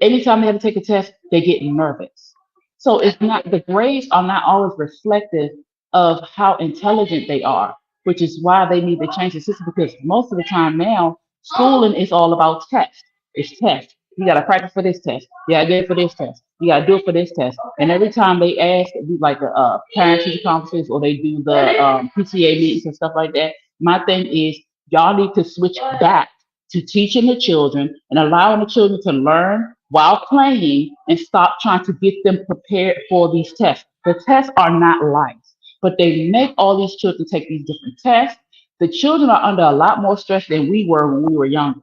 anytime they have to take a test, they get nervous. So the grades are not always reflective of how intelligent they are, which is why they need to change the system, because most of the time now, schooling is all about tests. It's tests. You got to practice for this test. You got to get it for this test. You got to do it for this test. And every time they ask, like the parent-teacher conferences, or they do the PTA meetings and stuff like that, my thing is y'all need to switch back to teaching the children and allowing the children to learn while playing, and stop trying to get them prepared for these tests. The tests are not life, but they make all these children take these different tests. The children are under a lot more stress than we were when we were younger.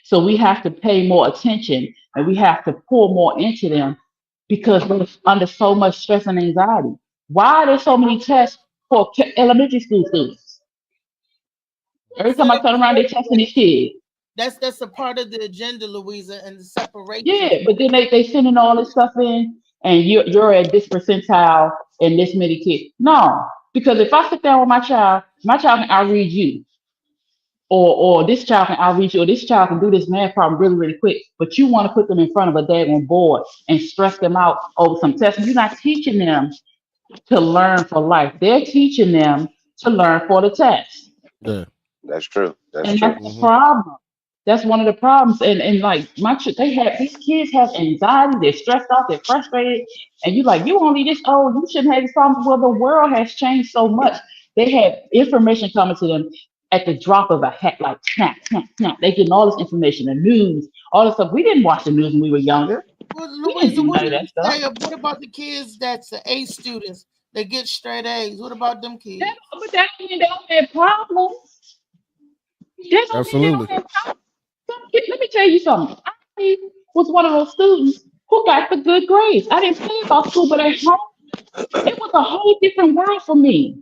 So we have to pay more attention and we have to pour more into them because they're under so much stress and anxiety. Why are there so many tests for elementary school students? Every time I turn around, they're testing these kids. That's a part of the agenda, Louisa, and the separation. Yeah, but then they sending all this stuff in, and you're at this percentile and this many kids. No, because if I sit down with my child can outread you, or this child can outread you, or this child can do this math problem really, really quick, but you want to put them in front of a daggone board and stress them out over some tests. You're not teaching them to learn for life. They're teaching them to learn for the test. Yeah, that's true. That's the problem. That's one of the problems. And like these kids have anxiety, they're stressed out, they're frustrated. And you only this old, you shouldn't have these problems. Well, the world has changed so much. They have information coming to them at the drop of a hat, like snap, snap, snap. They getting all this information, the news, all this stuff. We didn't watch the news when we were younger. Well, Louisa, what about the kids that's the A students? They get straight A's. What about them kids? But that means they don't have problems. Absolutely. Let me tell you something. I was one of those students who got the good grades. I didn't say about school, but at home, it was a whole different world for me.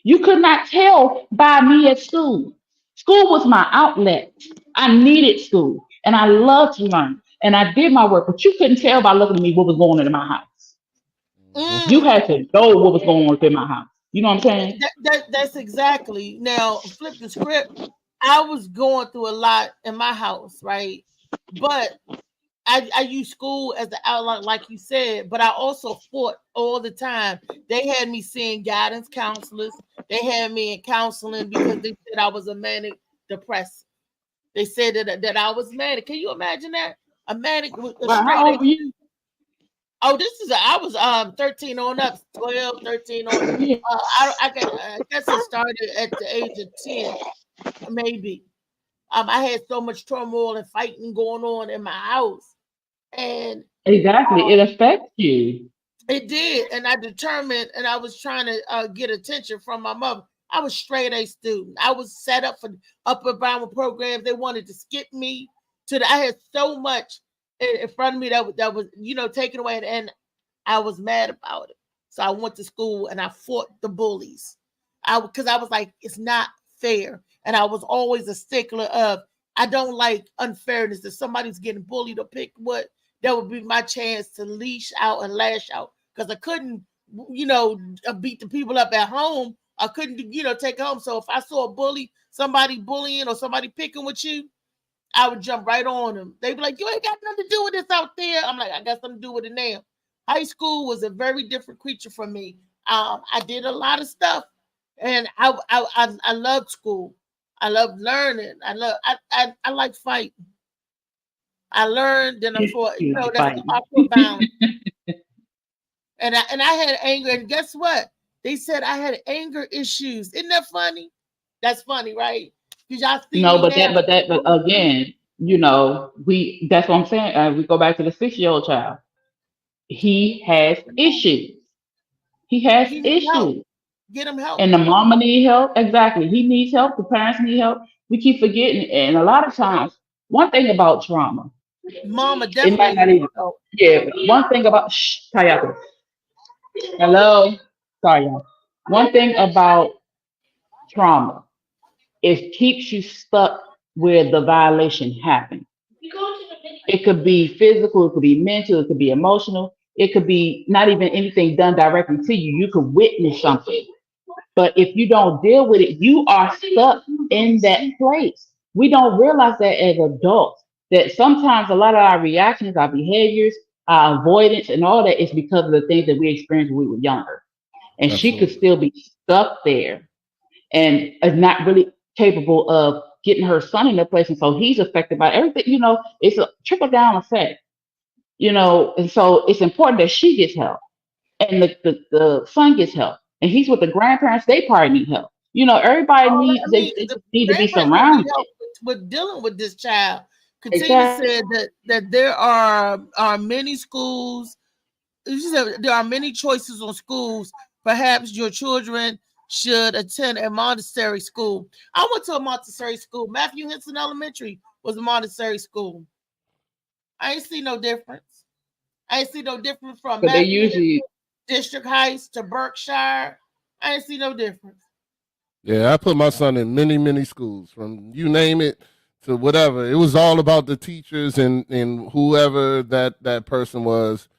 You could not tell by me at school. School was my outlet. I needed school, and I loved to learn, and I did my work, but you couldn't tell by looking at me what was going on in my house. You had to know what was going on within my house. You know what I'm saying? That's exactly. Now, flip the script. I was going through a lot in my house, right? But I used school as the outlet, like you said, but I also fought all the time. They had me seeing guidance counselors. They had me in counseling because they said I was a manic depressive. They said that I was manic. Can you imagine that? A manic. How old were you? Oh, I was 13 on up, 12, 13 on up. I guess it started at the age of 10. Maybe. I had so much turmoil and fighting going on in my house. And exactly, it affects you. It did. And I determined, and I was trying to get attention from my mother. I was straight A student. I was set up for upper Brown programs. They wanted to skip me I had so much in front of me that was, taken away. And I was mad about it. So I went to school and I fought the bullies. Because I was like, it's not fair. And I was always a stickler of, I don't like unfairness. If somebody's getting bullied or picked, that would be my chance to leash out and lash out. Because I couldn't, beat the people up at home. I couldn't, take it home. So if I saw a bully, somebody bullying or somebody picking with you, I would jump right on them. They'd be like, you ain't got nothing to do with this out there. I'm like, I got something to do with it now. High school was a very different creature for me. I did a lot of stuff. And I loved school. I love learning. I like fighting. I learned, then I fought. That's the upper bound. and I had anger. And guess what? They said I had anger issues. Isn't that funny? That's funny, right? Because y'all see but again, that's what I'm saying. We go back to the 6-year-old child. he has issues. He has He needs help. issues. Get him help. And the mama need help. Exactly. He needs help. The parents need help. We keep forgetting. And a lot of times, one thing about trauma, Mama it might definitely not needs even. help. Yeah. One thing about Kayako. Hello. Sorry, y'all. One thing about trauma, it keeps you stuck where the violation happened. It could be physical, it could be mental, it could be emotional, it could be not even anything done directly to you. You could witness something. But if you don't deal with it, you are stuck in that place. We don't realize that as adults, that sometimes a lot of our reactions, our behaviors, our avoidance, and all that is because of the things that we experienced when we were younger. And she could still be stuck there and is not really capable of getting her son in that place. And so he's affected by everything. You know, it's a trickle down effect, you know, and so it's important that she gets help and the son gets help. And he's with the grandparents, they probably need help. You know, everybody needs, they need to be surrounded. Help with dealing with this child. Katina said that there are many schools. She said there are many choices on schools. Perhaps your children should attend a Montessori school. I went to a Montessori school. Matthew Henson Elementary was a Montessori school. I ain't see no difference. I ain't see no difference from But they usually District Heights to Berkshire. I ain't see no difference. Yeah, I put my son in many, many schools, from you name it to whatever. It was all about the teachers and whoever that person was,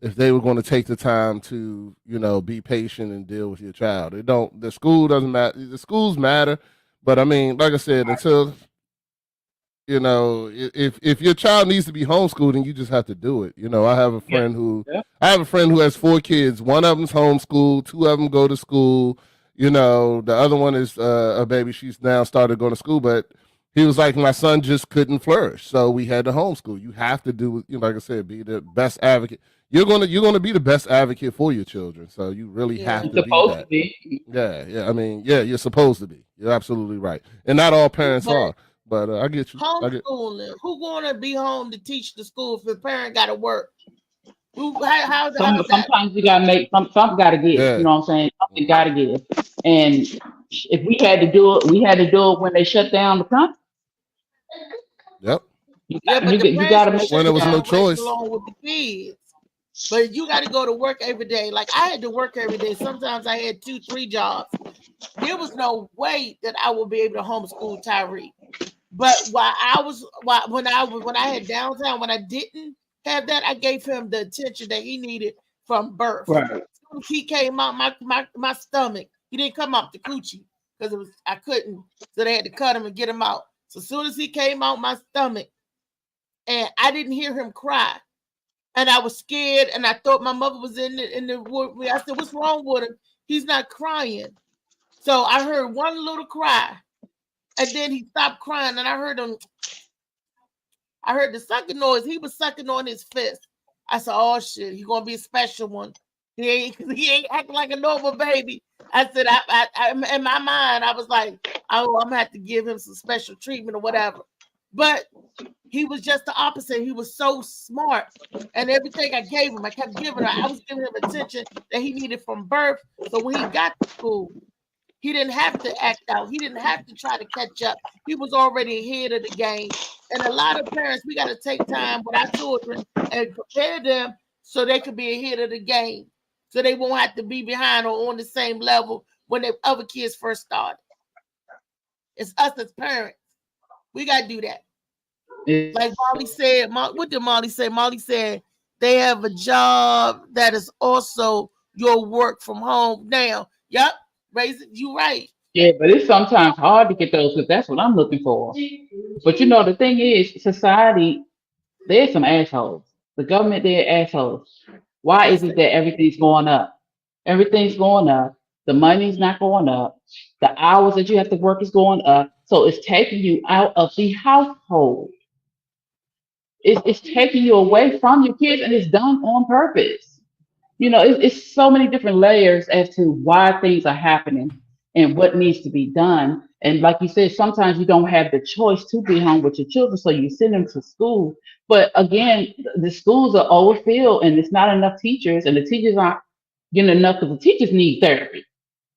if they were going to take the time to, you know, be patient and deal with your child. The school doesn't matter. The schools matter, but I mean, like I said, until, you know, if your child needs to be homeschooled, then you just have to do it. You know, I have a friend who has 4 kids. One of them's homeschooled, 2 of them go to school. You know, the other one is a baby. She's now started going to school, but he was like, my son just couldn't flourish, so we had to homeschool. You have to do, you know, like I said, be the best advocate. You're gonna be the best advocate for your children, so you really have to be that. Yeah. I mean, yeah, you're supposed to be. You're absolutely right, and not all parents are. But I get you. Homeschooling. Who gonna be home to teach the school if the parent got to work? Sometimes you gotta make something gotta give. Yeah. You know what I'm saying? Something gotta give. And if we had to do it, we had to do it when they shut down the country. Yep. You gotta make when there was no choice. Along with the kids. But you got to go to work every day. Like I had to work every day. Sometimes I had 2-3 jobs. There was no way that I would be able to homeschool Tyree. But when I had downtime, when I didn't have that, I gave him the attention that he needed from birth. Right. He came out my stomach. He didn't come out the coochie because I couldn't. So they had to cut him and get him out. So as soon as he came out my stomach, and I didn't hear him cry. And I was scared, and I thought my mother was in the wood. I said, "What's wrong with him? He's not crying." So I heard one little cry, and then he stopped crying, and I heard him. I heard the sucking noise. He was sucking on his fist. I said, "Oh shit, he's gonna be a special one. He ain't acting like a normal baby." I said, I in my mind, I was like, "Oh, I'm gonna have to give him some special treatment or whatever." But he was just the opposite. He was so smart. And everything I gave him, I kept giving him. I was giving him attention that he needed from birth. So when he got to school, he didn't have to act out. He didn't have to try to catch up. He was already ahead of the game. And a lot of parents, we got to take time with our children and prepare them so they could be ahead of the game. So they won't have to be behind or on the same level when the other kids first started. It's us as parents. We got to do that. Like Molly said, what did Molly say? Molly said they have a job that is also your work from home now. Yep, raise it. You right. Yeah, but it's sometimes hard to get those because that's what I'm looking for. But you know, the thing is, society, there's some assholes. The government, they're assholes. Why is it that everything's going up? Everything's going up. The money's not going up. The hours that you have to work is going up. So it's taking you out of the household. It's taking you away from your kids, and it's done on purpose. You know, it's so many different layers as to why things are happening and what needs to be done. And like you said, sometimes you don't have the choice to be home with your children, so you send them to school. But again, the schools are overfilled and it's not enough teachers, and the teachers aren't getting enough because the teachers need therapy.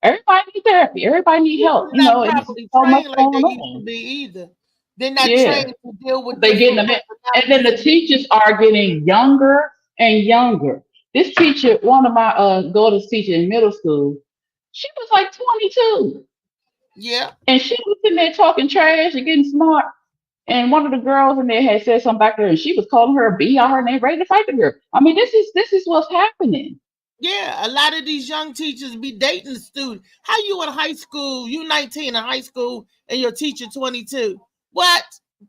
Everybody need therapy. Everybody need help, They're not and it's properly so much trained like going they used to on. be either. They're not Yeah. trained to deal with They getting different them, and then the personalities. teachers are getting younger and younger. This teacher, one of my daughter's teacher in middle school, she was like 22, Yeah. and she was sitting there talking trash and getting smart. And one of the girls in there had said something back there, and she was calling her a B out her name, ready to fight the girl. I mean, this is what's happening. Yeah, a lot of these young teachers be dating the student. How you in high school? You 19 in high school and your teacher 22. What?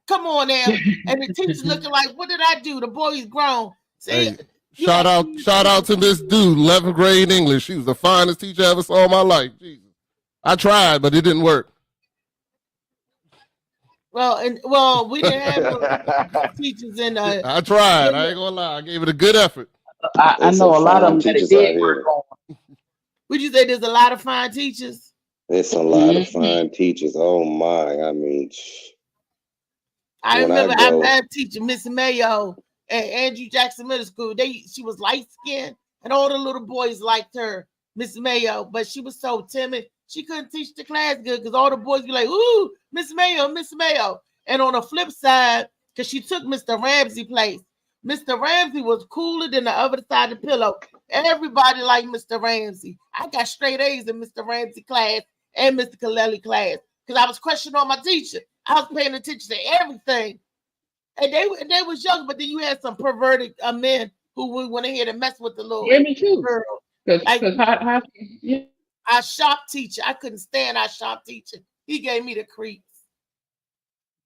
Come on now. And the teacher's looking like, what did I do? The boy's grown. See, Hey, shout out to this dude, 11th grade English. She was the finest teacher I ever saw in my life. Jesus. I tried, but it didn't work. Well, we didn't have no teachers in. I tried. I ain't gonna lie. I gave it a good effort. I know a lot of them that it did work on. Would you say there's a lot of fine teachers? There's a lot of fine teachers. Oh my! I mean, I when remember I go- our math teacher, Miss Mayo, at Andrew Jackson Middle School. She was light skinned, and all the little boys liked her, Miss Mayo. But she was so timid, she couldn't teach the class good because all the boys be like, "Ooh, Miss Mayo, Miss Mayo." And on the flip side, because she took Mr. Ramsey's place, Mr. Ramsey was cooler than the other side of the pillow. Everybody liked Mr. Ramsey. I got straight A's in Mr. Ramsey class and Mr. Kaleli class because I was questioning on my teacher. I was paying attention to everything. And they was young, but then you had some perverted men who went ahead and messed with the little Yeah, me too. girl. Because Our shop teacher, I couldn't stand our shop teacher. He gave me the creeps.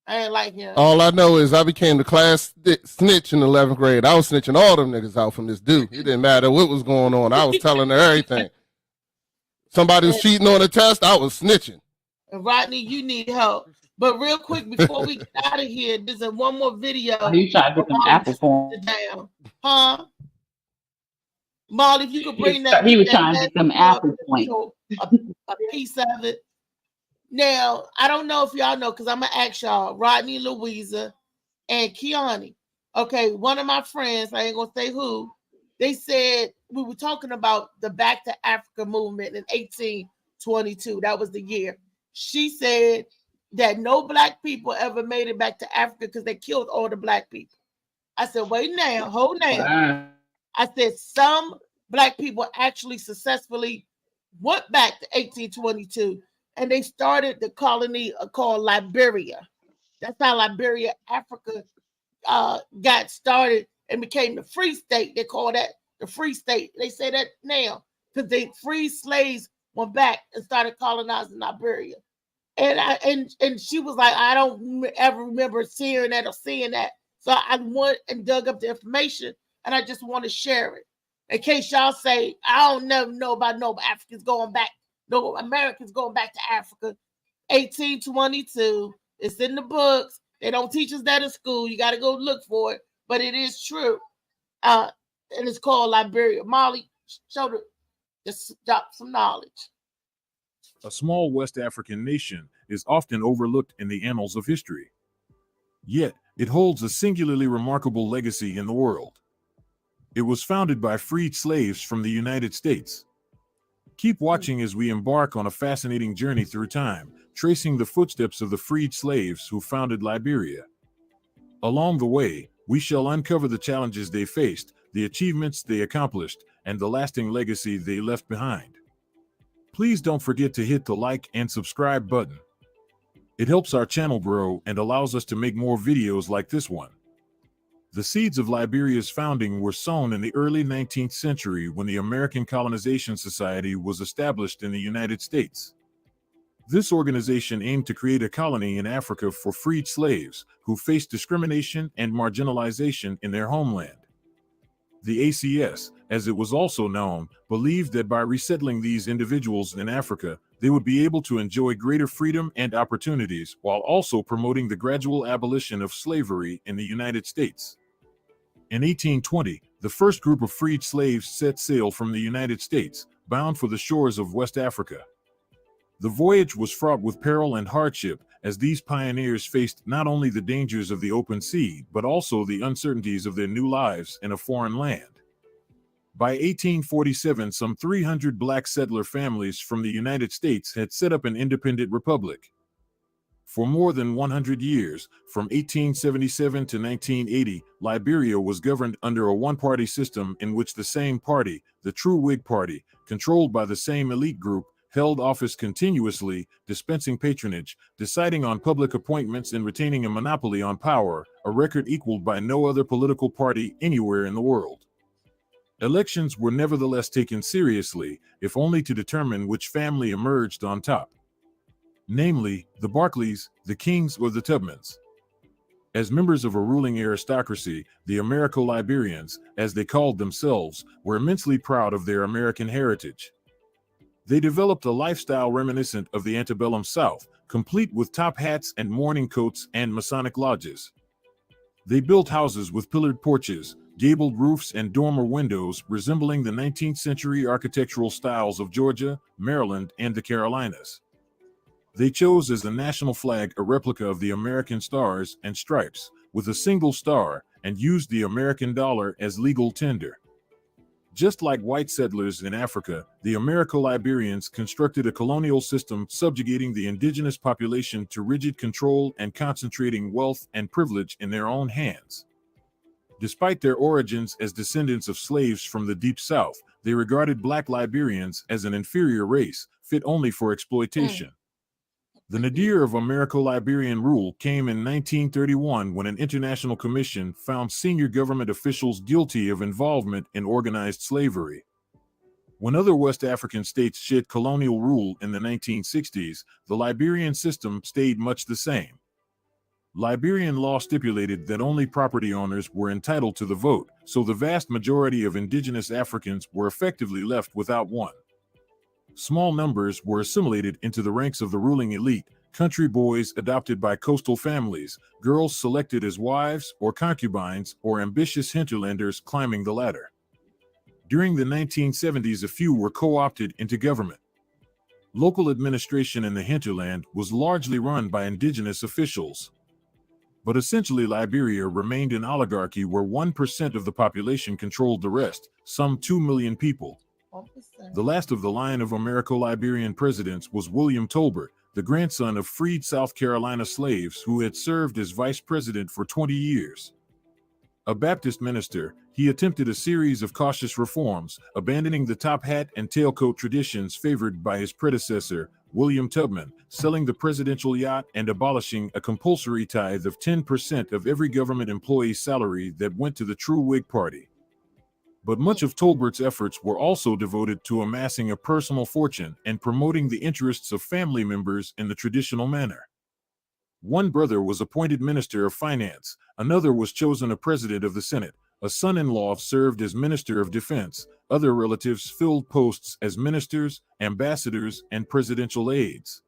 I ain't like him. All I know is I became the class snitch in 11th grade. I was snitching all them niggas out from this dude. It didn't matter what was going on. I was telling her everything. Somebody was cheating on a test, I was snitching. Rodney, you need help. But real quick, before we get out of here, there's one more video. You trying to get them apple for him. Down. Huh? Molly, if you could bring that. He was trying to get them apple points. A piece of it. Now, I don't know if y'all know, because I'm going to ask y'all, Rodney, Louisa, and Kiani. Okay, one of my friends, I ain't going to say who, they said we were talking about the Back to Africa movement in 1822. That was the year. She said that no black people ever made it back to Africa because they killed all the black people. I said, wait now, hold now. Wow. I said some black people actually successfully went back to 1822 and they started the colony called Liberia. That's how Liberia, Africa got started and became the free state. They call that the free state. They say that now because they free slaves went back and started colonizing Liberia. And she was like, I don't ever remember seeing that or seeing that. So I went and dug up the information and I just want to share it. In case y'all say, I don't never know about no Africans going back, no Americans going back to Africa. 1822, it's in the books. They don't teach us that in school. You got to go look for it, but it is true. And it's called Liberia. Molly, just drop some knowledge. A small West African nation is often overlooked in the annals of history. Yet, it holds a singularly remarkable legacy in the world. It was founded by freed slaves from the United States. Keep watching as we embark on a fascinating journey through time, tracing the footsteps of the freed slaves who founded Liberia. Along the way, we shall uncover the challenges they faced, the achievements they accomplished, and the lasting legacy they left behind. Please don't forget to hit the like and subscribe button. It helps our channel grow and allows us to make more videos like this one. The seeds of Liberia's founding were sown in the early 19th century when the American Colonization Society was established in the United States. This organization aimed to create a colony in Africa for freed slaves who faced discrimination and marginalization in their homeland. The ACS, as it was also known, believed that by resettling these individuals in Africa, they would be able to enjoy greater freedom and opportunities while also promoting the gradual abolition of slavery in the United States. In 1820, the first group of freed slaves set sail from the United States, bound for the shores of West Africa. The voyage was fraught with peril and hardship, as these pioneers faced not only the dangers of the open sea, but also the uncertainties of their new lives in a foreign land. By 1847, some 300 black settler families from the United States had set up an independent republic. For more than 100 years, from 1877 to 1980, Liberia was governed under a one-party system in which the same party, the True Whig Party, controlled by the same elite group, held office continuously, dispensing patronage, deciding on public appointments, and retaining a monopoly on power, a record equaled by no other political party anywhere in the world. Elections were nevertheless taken seriously, if only to determine which family emerged on top. Namely, the Barclays, the Kings, or the Tubmans. As members of a ruling aristocracy, the Americo-Liberians, as they called themselves, were immensely proud of their American heritage. They developed a lifestyle reminiscent of the antebellum South, complete with top hats and mourning coats and Masonic lodges. They built houses with pillared porches, gabled roofs, and dormer windows resembling the 19th century architectural styles of Georgia, Maryland, and the Carolinas. They chose as the national flag a replica of the American Stars and Stripes, with a single star, and used the American dollar as legal tender. Just like white settlers in Africa, the Americo-Liberians constructed a colonial system subjugating the indigenous population to rigid control and concentrating wealth and privilege in their own hands. Despite their origins as descendants of slaves from the Deep South, they regarded black Liberians as an inferior race, fit only for exploitation. The nadir of Americo-Liberian rule came in 1931 when an international commission found senior government officials guilty of involvement in organized slavery. When other West African states shed colonial rule in the 1960s, the Liberian system stayed much the same. Liberian law stipulated that only property owners were entitled to the vote, so the vast majority of indigenous Africans were effectively left without one. Small numbers were assimilated into the ranks of the ruling elite, country boys adopted by coastal families, girls selected as wives or concubines, or ambitious hinterlanders climbing the ladder. During the 1970s, a few were co-opted into government. Local administration in the hinterland was largely run by indigenous officials. But essentially, Liberia remained an oligarchy where 1% of the population controlled the rest, some 2 million people. The last of the line of Americo-Liberian presidents was William Tolbert, the grandson of freed South Carolina slaves who had served as vice president for 20 years. A Baptist minister, he attempted a series of cautious reforms, abandoning the top hat and tailcoat traditions favored by his predecessor, William Tubman, selling the presidential yacht and abolishing a compulsory tithe of 10% of every government employee's salary that went to the True Whig Party. But much of Tolbert's efforts were also devoted to amassing a personal fortune and promoting the interests of family members in the traditional manner. One brother was appointed Minister of Finance, another was chosen a President of the Senate, a son-in-law served as Minister of Defense, other relatives filled posts as ministers, ambassadors, and presidential aides.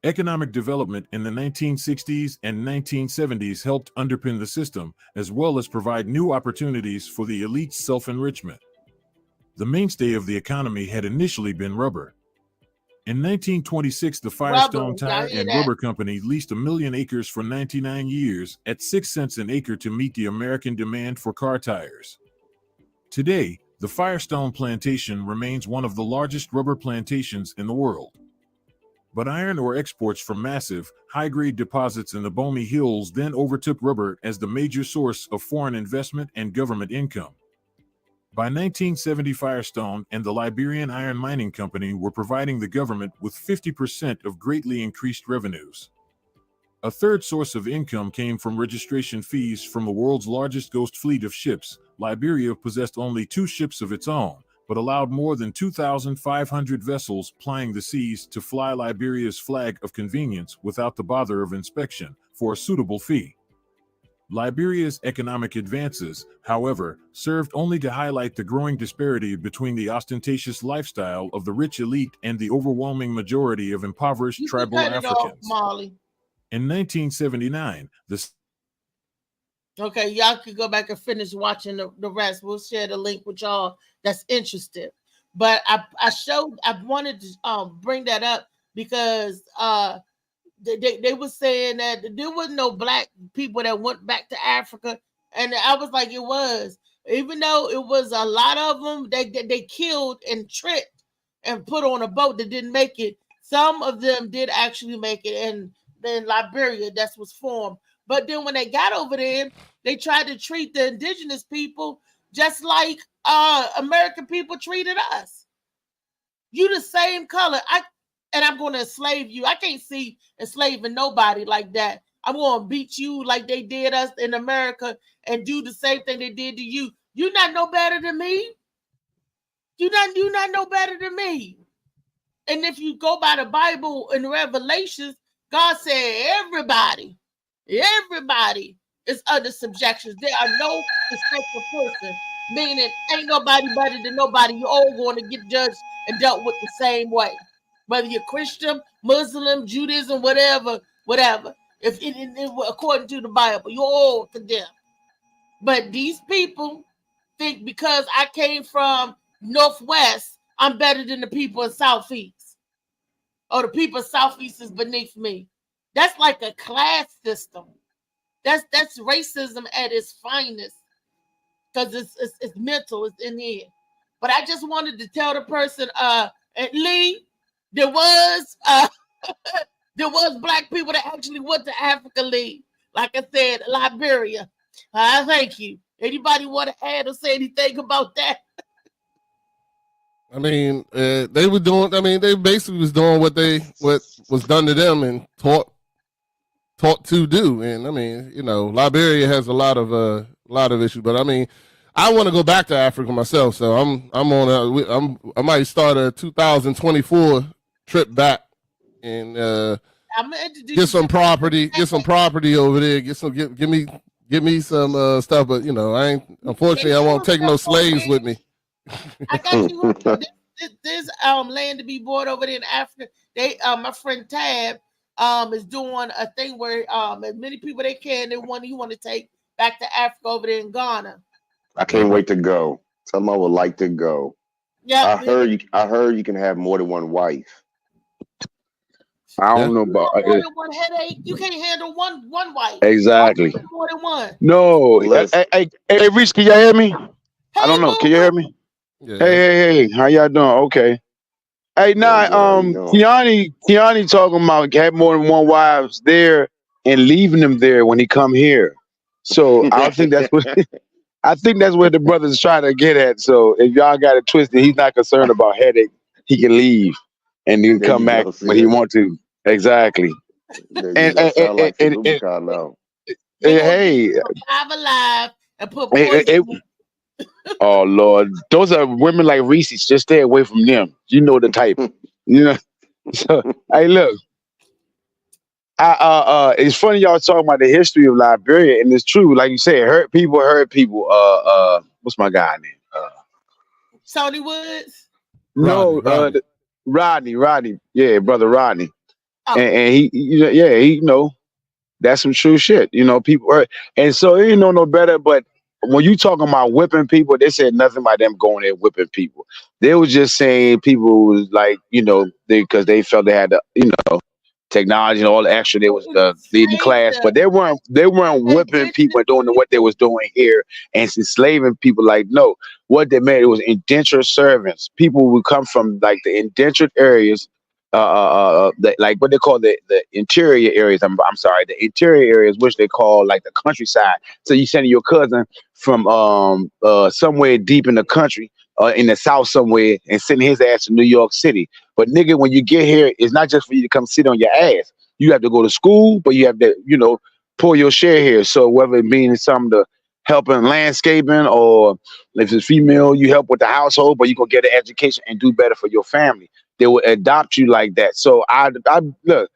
Economic development in the 1960s and 1970s helped underpin the system, as well as provide new opportunities for the elite's self-enrichment. The mainstay of the economy had initially been rubber. In 1926, the Firestone Tire and Rubber Company leased 1 million acres for 99 years at 6 cents an acre to meet the American demand for car tires. Today, the Firestone plantation remains one of the largest rubber plantations in the world. But iron ore exports from massive, high-grade deposits in the Bomi Hills then overtook rubber as the major source of foreign investment and government income. By 1970, Firestone and the Liberian Iron Mining Company were providing the government with 50% of greatly increased revenues. A third source of income came from registration fees from the world's largest ghost fleet of ships. Liberia possessed only 2 ships of its own, but allowed more than 2,500 vessels plying the seas to fly Liberia's flag of convenience without the bother of inspection for a suitable fee. Liberia's economic advances, however, served only to highlight the growing disparity between the ostentatious lifestyle of the rich elite and the overwhelming majority of impoverished tribal Africans. In 1979, Okay, y'all can go back and finish watching the rest. We'll share the link with y'all that's interested. But I wanted to bring that up because they were saying that there was no black people that went back to Africa, and I was like, it was. Even though it was a lot of them, they killed and tricked and put on a boat that didn't make it. Some of them did actually make it, and then Liberia, that's what's formed. But then when they got over there, they tried to treat the indigenous people just like American people treated us. You the same color. I'm going to enslave you. I can't see enslaving nobody like that. I'm going to beat you like they did us in America and do the same thing they did to you. You're not no better than me. You're not no better than me. And if you go by the Bible and Revelations, God said everybody is under subjection. There are no respectful person, meaning ain't nobody better than nobody. You're all going to get judged and dealt with the same way. Whether you're Christian, Muslim, Judaism, whatever. If according to the Bible, you're all condemned. But these people think because I came from Northwest, I'm better than the people in Southeast. Or the people in Southeast is beneath me. That's like a class system. That's racism at its finest. Because it's mental, it's in here. But I just wanted to tell the person, Lee, there was black people that actually went to Africa, Lee. Like I said, Liberia. Thank you. Anybody want to add or say anything about that? I mean, they were doing. I mean, they basically was doing what was done to them and taught to do. And I mean, you know, Liberia has a lot of issues. But I mean, I want to go back to Africa myself. So I might start a 2024 trip back and get some property over there. Give me some stuff. But you know, unfortunately I won't take no slaves with me. I got you. There's land to be bought over there in Africa. My friend Tab is doing a thing where as many people they can, you want to take back to Africa over there in Ghana. I can't wait to go. Tell them I would like to go. Yeah, I heard you can have more than one wife. I don't know about more than one headache. You can't handle one wife. Exactly. More than one. No. Hey, Reese, can y'all hear me? I don't know. Can you hear me? Yeah. Hey, how y'all doing? Okay. Hey, Kiani talking about have more than one wives there and leaving them there when he come here. So I think that's what the brothers trying to get at. So if y'all got it twisted, he's not concerned about headache. He can leave and then come back when he want to. Exactly. Hey, I'm alive and put oh Lord, those are women like Reese's. Just stay away from them. You know the type. You know. So hey, look. It's funny y'all talking about the history of Liberia, and it's true. Like you said, hurt people. What's my guy name? Sony Woods. No, Rodney. Yeah, brother Rodney. Oh. And he, you know, that's some true shit. You know, people hurt, and so you know no better. But when you talking about whipping people, they said nothing about them going there whipping people. They was just saying people was like, you know, because they felt they had to, you know, technology and all the extra. They was leading class, but they weren't whipping people and doing what they was doing here and enslaving people. Like, no, what they meant, it was indentured servants. People would come from like the indentured areas, like what they call the interior areas. I'm sorry, the interior areas, which they call like the countryside. So you sending your cousin from somewhere deep in the country, in the South somewhere, and sending his ass to New York City. But nigga, when you get here, it's not just for you to come sit on your ass. You have to go to school, but you have to, you know, pull your share here. So whether it means something to help in landscaping, or if it's female, you help with the household, but you gonna get an education and do better for your family. They will adopt you like that. So I look.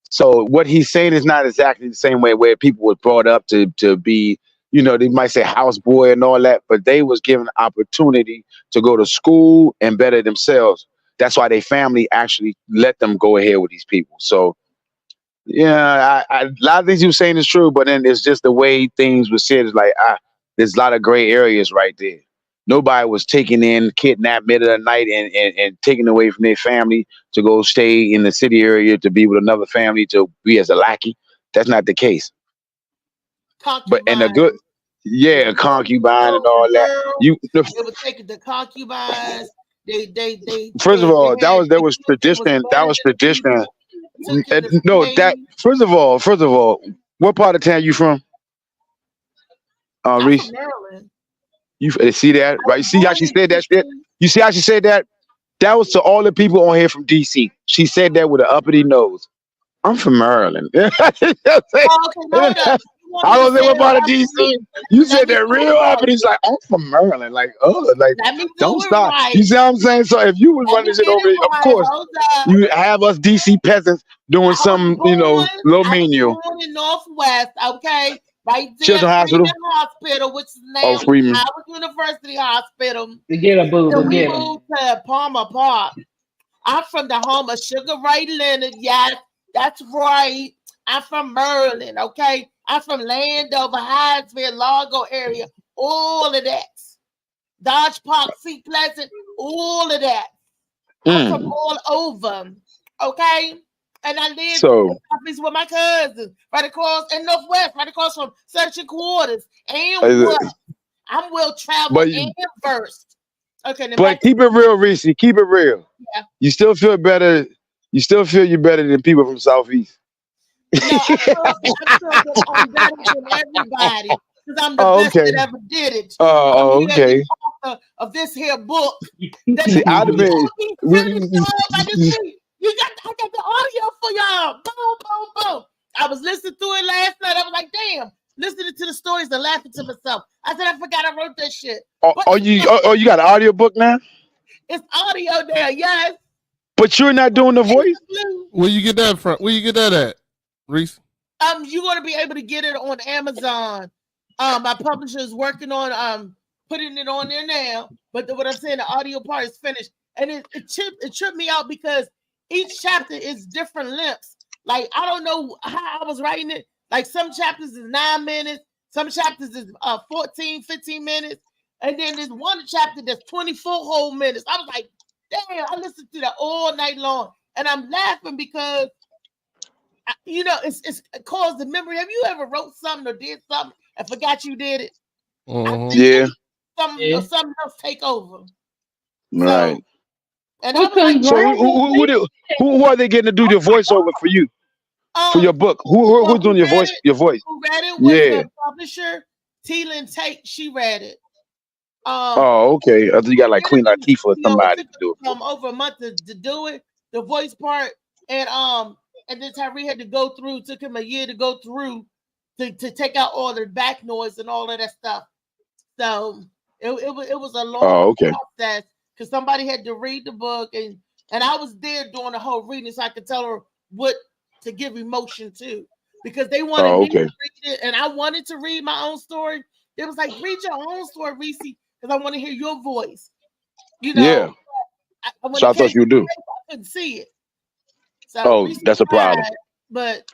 So what he's saying is not exactly the same way where people were brought up to be, you know, they might say houseboy and all that, but they was given opportunity to go to school and better themselves. That's why their family actually let them go ahead with these people. So, yeah, a lot of things you were saying is true, but then it's just the way things were said. Is like, there's a lot of gray areas right there. Nobody was taken in, kidnapped middle of the night, and taken away from their family to go stay in the city area to be with another family to be as a lackey. That's not the case. But and the good, yeah, concubine and all that. They were taking the concubines. First of all, that was tradition. That was tradition. No, that first of all, what part of town you from? I'm Reese. from Maryland. You see that, right? See how she said that shit? You see how she said that? That was to all the people on here from DC. She said that with an uppity nose. I'm from Maryland. Okay, hold up. I don't say what part of DC. You said that real uppity. It's like, I'm from Maryland. Like, oh, like, don't stop. Right. You see what I'm saying? So if you was running shit over here, of course, you have us DC peasants doing something, low menial. Born in Northwest, okay? Right there, Children's Hospital. Hospital, which is now Freeman. Howard University Hospital. Get a boo, So we get moved to Palmer Park. I'm from the home of Sugar Ray Leonard. Yes, that's right. I'm from Maryland, okay? I'm from Landover, Hyattsville, Largo area. All of that. Dodge Park, Seat Pleasant, all of that. I'm from all over, okay? And I lived in the office with my cousins right across in Northwest, right across from Section Quarters. And I'm well traveled and versed. Okay, but keep it real, Reese. Keep it real. Yeah. You still feel better. You still feel you're better than people from Southeast. No, I feel that I'm better than everybody because I'm the best that ever did it. Oh, okay. Author of this here book. See, I'd have been. I got the audio for y'all. Boom, boom, boom. I was listening to it last night. I was like, damn, listening to the stories and laughing to myself. I said, I forgot I wrote that shit. You got an audio book now? It's audio there, yes. But you're not doing the voice? Where you get that from? Where you get that at, Reese? You're gonna be able to get it on Amazon. My publisher is working on putting it on there now. But what I'm saying, the audio part is finished. And it tripped me out because each chapter is different lengths. Like, I don't know how I was writing it. Like, some chapters is 9 minutes. Some chapters is 14, 15 minutes. And then there's one chapter that's 24 whole minutes. I was like, damn, I listened to that all night long. And I'm laughing because, it's caused the memory. Have you ever wrote something or did something and forgot you did it? Yeah. Something else take over. Right. So, and I was like, who are they getting to do the voiceover for you? For your book? Who's doing your voice? Your voice? Who read it was the publisher, Teelan Tate. She read it. Okay. I think you got like Queen Latifah or somebody to do it. Over a month to do it, the voice part, and then Tyree had to go through. Took him a year to go through to take out all the back noise and all of that stuff. So it was a long process because somebody had to read the book, and I was there doing the whole reading so I could tell her what to give emotion to, because they wanted me to read it, and I wanted to read my own story. It was like, read your own story, Reese, because I want to hear your voice. Yeah. So I thought you would do. I couldn't see it. So that's a problem. But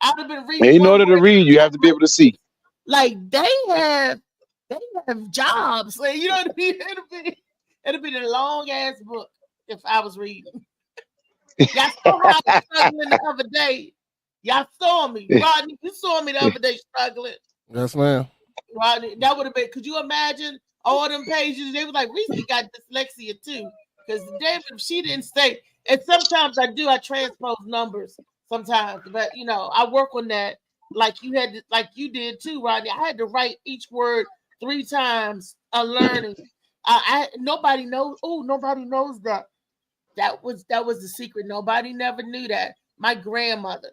I'd have been reading. In order to read, you have to be able to see. Like they have jobs. Like, you know what I mean? It'd be a long ass book if I was reading. Y'all saw how I was struggling the other day. Y'all saw me. Rodney, you saw me the other day struggling. Yes, ma'am. Rodney, that would have been, could you imagine all them pages? They was like, Reese got dyslexia too. Because David, she didn't say, and sometimes I transpose numbers sometimes, but I work on that like you did too, Rodney. I had to write each word 3 times learning. Nobody knows. Oh, nobody knows that. That was the secret. Nobody never knew that. My grandmother,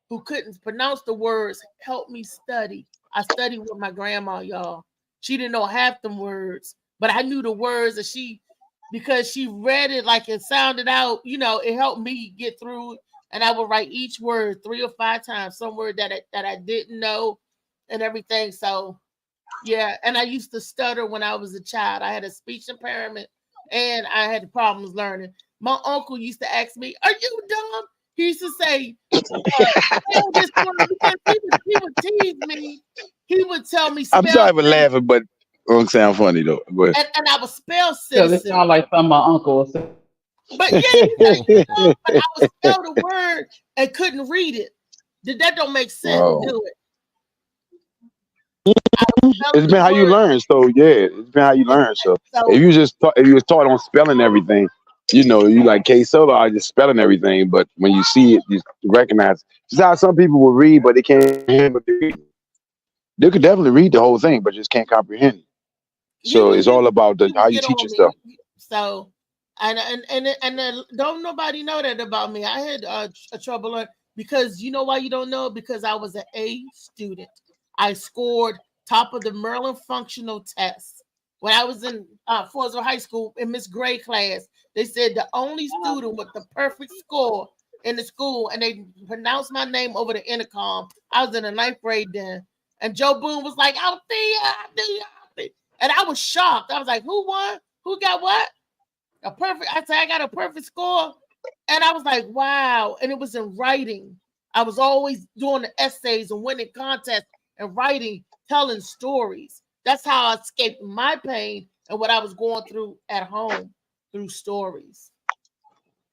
who couldn't pronounce the words, helped me study. I studied with my grandma, y'all. She didn't know half them words, but I knew the words, and because she read it like it sounded out, it helped me get through it. And I would write each word 3 or 5 times, some word that I didn't know and everything. So yeah, and I used to stutter when I was a child. I had a speech impairment and I had problems learning. My uncle used to ask me, "Are you dumb?" He used to say, this word, because he would tease me. He would tell me. I'm sorry for laughing, but Don't sound funny though. Go ahead. And I was spell Because it citizen. sounds like from my uncle or something. But yeah, but I would spell the word and couldn't read it. That don't make sense. Oh. Do it. It's been how you learn. So yeah, it's been how you learn. So if you was taught on spelling everything, you know, you like K Solo, I just spelling everything. But when you see it, you recognize. Just how some people will read, but they can't hear what they read. They could definitely read the whole thing, but just can't comprehend. So it's all about how you teach yourself. So, and don't nobody know that about me. I had a trouble learning because you know why you don't know? Because I was an A student. I scored top of the Maryland functional test when I was in Forestville High School in Miss Gray class. They said the only student with the perfect score in the school, and they pronounced my name over the intercom. I was in the 9th grade then, and Joe Boone was like, "Out there," and I was shocked. I was like, "Who won? Who got what? A perfect?" I said, "I got a perfect score," and I was like, "Wow!" And it was in writing. I was always doing the essays and winning contests and writing, telling stories. That's how I escaped my pain and what I was going through at home through stories.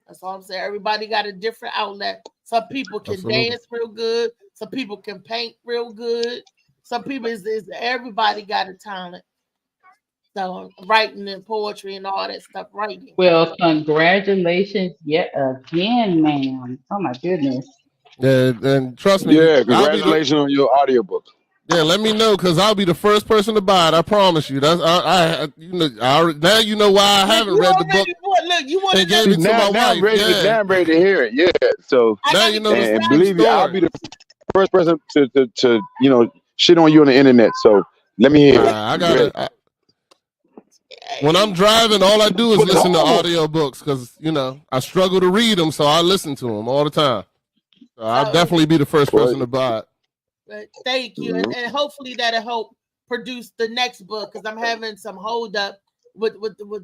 That's all I'm saying. Everybody got a different outlet. Some people can dance real good. Some people can paint real good. Some people everybody got a talent. So writing and poetry and all that stuff, writing. Well, congratulations yet again, ma'am. Oh my goodness. And trust me. Yeah, congratulations on your audiobook. Yeah, let me know because I'll be the first person to buy it. I promise you. That's now you know why I haven't read the book. Look, you want and gave it to my wife. Now I'm ready to hear it. Yeah. So now you know and believe me, I'll be the first person to shit on you on the internet. So let me hear it. When I'm driving, all I do is listen to audiobooks because I struggle to read them, so I listen to them all the time. So I'll definitely be the first person to buy it. But thank you, and hopefully that'll help produce the next book because I'm having some hold up with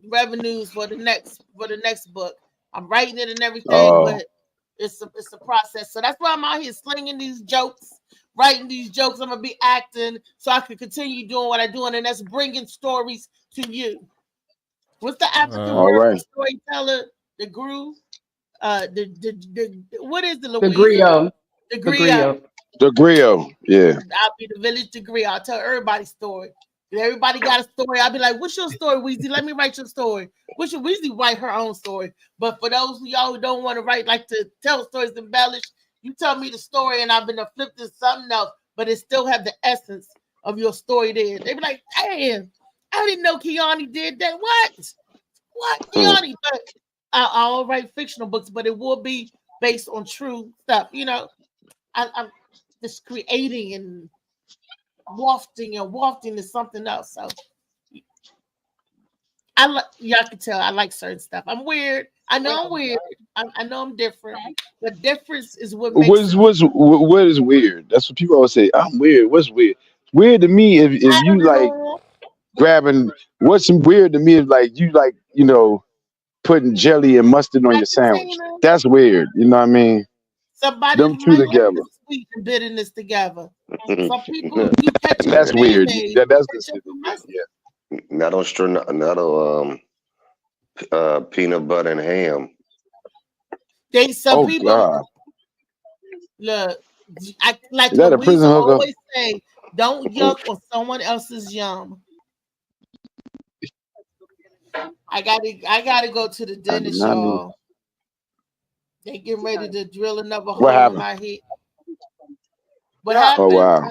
revenues for the next book. I'm writing it and everything, but it's a process. So that's why I'm out here slinging these jokes, writing these jokes. I'm gonna be acting so I can continue doing what I'm doing, and that's bringing stories to you. What's the African word for storyteller? The groove. What is the Louisiana? The griot. The griot, yeah. I'll be the village degree. I'll tell everybody's story. If everybody got a story, I'll be like, "What's your story, Weezy? Let me write your story." Weezy write her own story. But for those of y'all who don't want to write, like to tell stories, embellish, you tell me the story, and I've been flipped to something else, but it still have the essence of your story there. They be like, "Damn, I didn't know Kiani did that." What, Kiani? But I'll write fictional books, but it will be based on true stuff. I'm just creating and wafting is something else. So y'all can tell I like certain stuff. I'm weird. I know I'm weird. I know I'm different. But difference is what makes what is weird? That's what people always say. I'm weird. What's weird? Weird to me if you like grabbing. What's weird to me is like you putting jelly and mustard on your sandwich. That's weird. You know what I mean? Somebody them two together. Sweet and bitterness together. Some people do that's weird. That's considered. Yeah. Not on peanut butter and ham. Some people God. Look. I like that a prison hookup? Always say, don't yuck on someone else's yum. I gotta go to the dentist, y'all. They getting ready to drill another hole in my head. What happened? Oh wow.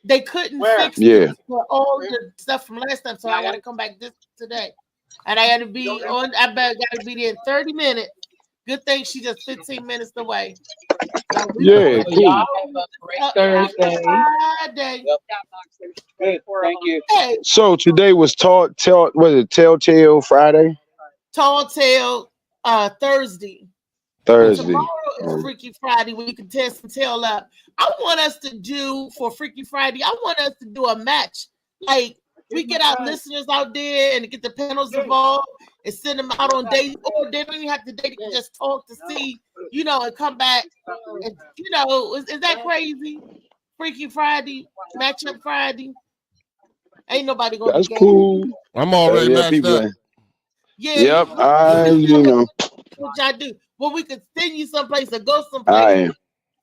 They couldn't fix it for all the stuff from last time, so I gotta come back today. And I gotta be on. I gotta be there in 30 minutes. Good thing she's just 15 minutes away. So yeah, cool. Thursday. Good, thank you. Hey, so today was Telltale Friday? Telltale Thursday. Thursday. Tomorrow is Freaky Friday where you can test and tell up. I want us to do for Freaky Friday. I want us to do a match. Like we get our listeners out there and get the panels involved and send them out on dates, or they don't even have to date. They can just talk to see, and come back. And, is that crazy? Freaky Friday, matchup Friday. Ain't nobody gonna That's be gay. cool. I'm already yeah, maxed people. up. Yeah, Yep, what y'all do? Well, we could send you someplace or go I someplace. am.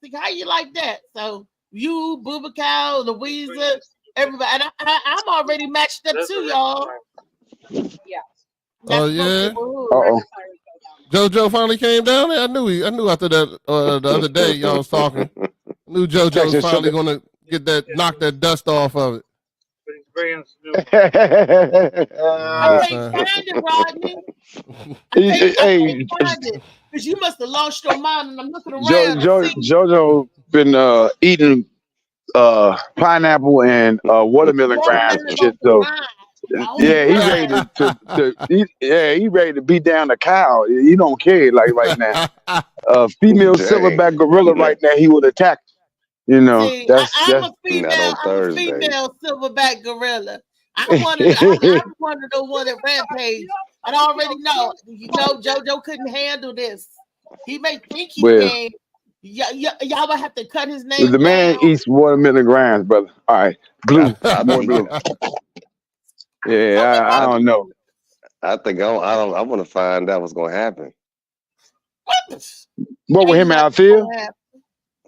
Think how you like that? So you, Booba Cow, Louisa, everybody, and I'm already matched up too, y'all. Oh That's yeah. Uh-oh. JoJo finally came down there. I knew after that the other day y'all was talking. I knew JoJo was Texas finally sugar. gonna knock that dust off of it. I can't find it, Rodney. I can't find it because you must have lost your mind, and I'm looking around to see. Jojo been eating pineapple and watermelon grinds and shit. So yeah, he ready he ready to beat down the cow. He don't care like right now. Female silverback gorilla right now, he would attack. You know, See, that's I'm a female silverback gorilla. I'm one of the one that rampage. I already know. You know, JoJo couldn't handle this. He may think he can. Y'all would have to cut his name. The man eats watermelon grinds, brother. All right, blue, more blue. Yeah, I don't know. I think I want to find out what's going to happen. What with him out there?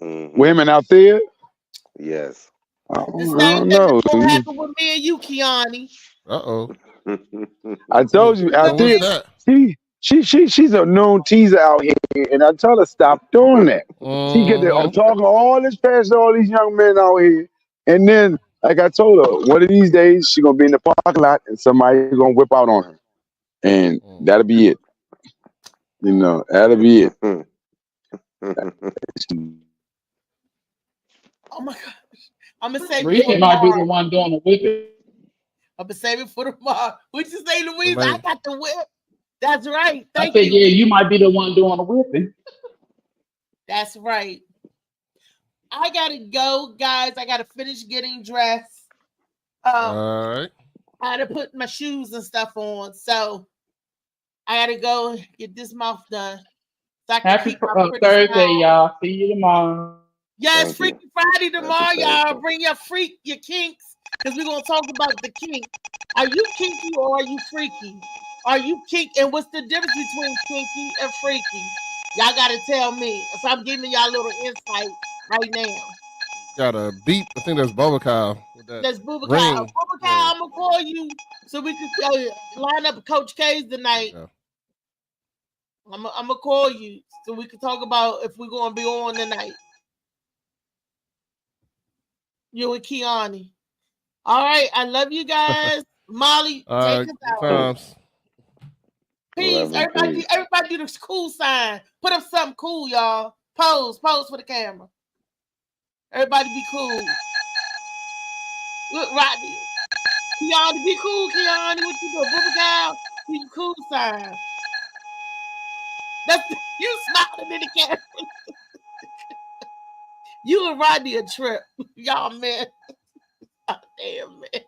With him and out there? Yes. I don't know. What happened with me and you, Kiani? I told you out there. She's a known teaser out here, and I tell her stop doing that. She get there talking all this past all these young men out here, and then like I told her, one of these days she gonna be in the parking lot and somebody gonna whip out on her, and that'll be it. You know, that'll be it. Oh my gosh. I'm gonna save it Rita for might be the tomorrow. one doing the whipping. I'm gonna save it for tomorrow. What you say, Louise? I got the whip. That's right. I Thank said, you. yeah, you might be the one doing the whipping. That's right. I gotta go, guys. I gotta finish getting dressed. All right. I gotta put my shoes and stuff on. So I gotta go get this mouth done. So I can Happy keep my pretty Thursday, smile. y'all. See you tomorrow. Yes, Freaky Friday tomorrow, y'all. Bring your freak, your kinks, because we're gonna talk about the kink. Are you kinky or are you freaky? Are you kink? And what's the difference between kinky and freaky? Y'all gotta tell me. So I'm giving y'all a little insight right now. Got a beep. I think that's Bubba Kyle with that That's Booba ring. Kyle. Booba Kyle, I'm gonna call you so we can line up Coach K's tonight. I'm gonna call you so we can talk about if we're gonna be on tonight. You and Kiani. All right, I love you guys. Molly, take us out. Peace. Everybody do the cool sign. Put up something cool, y'all. Pose for the camera. Everybody be cool. Look, Rodney. Kiani, be cool, Kiani. What you do? Booba Cow, be cool sign. That's you smiling in the camera. You and Rodney a trip. Y'all, man. Oh, damn, man.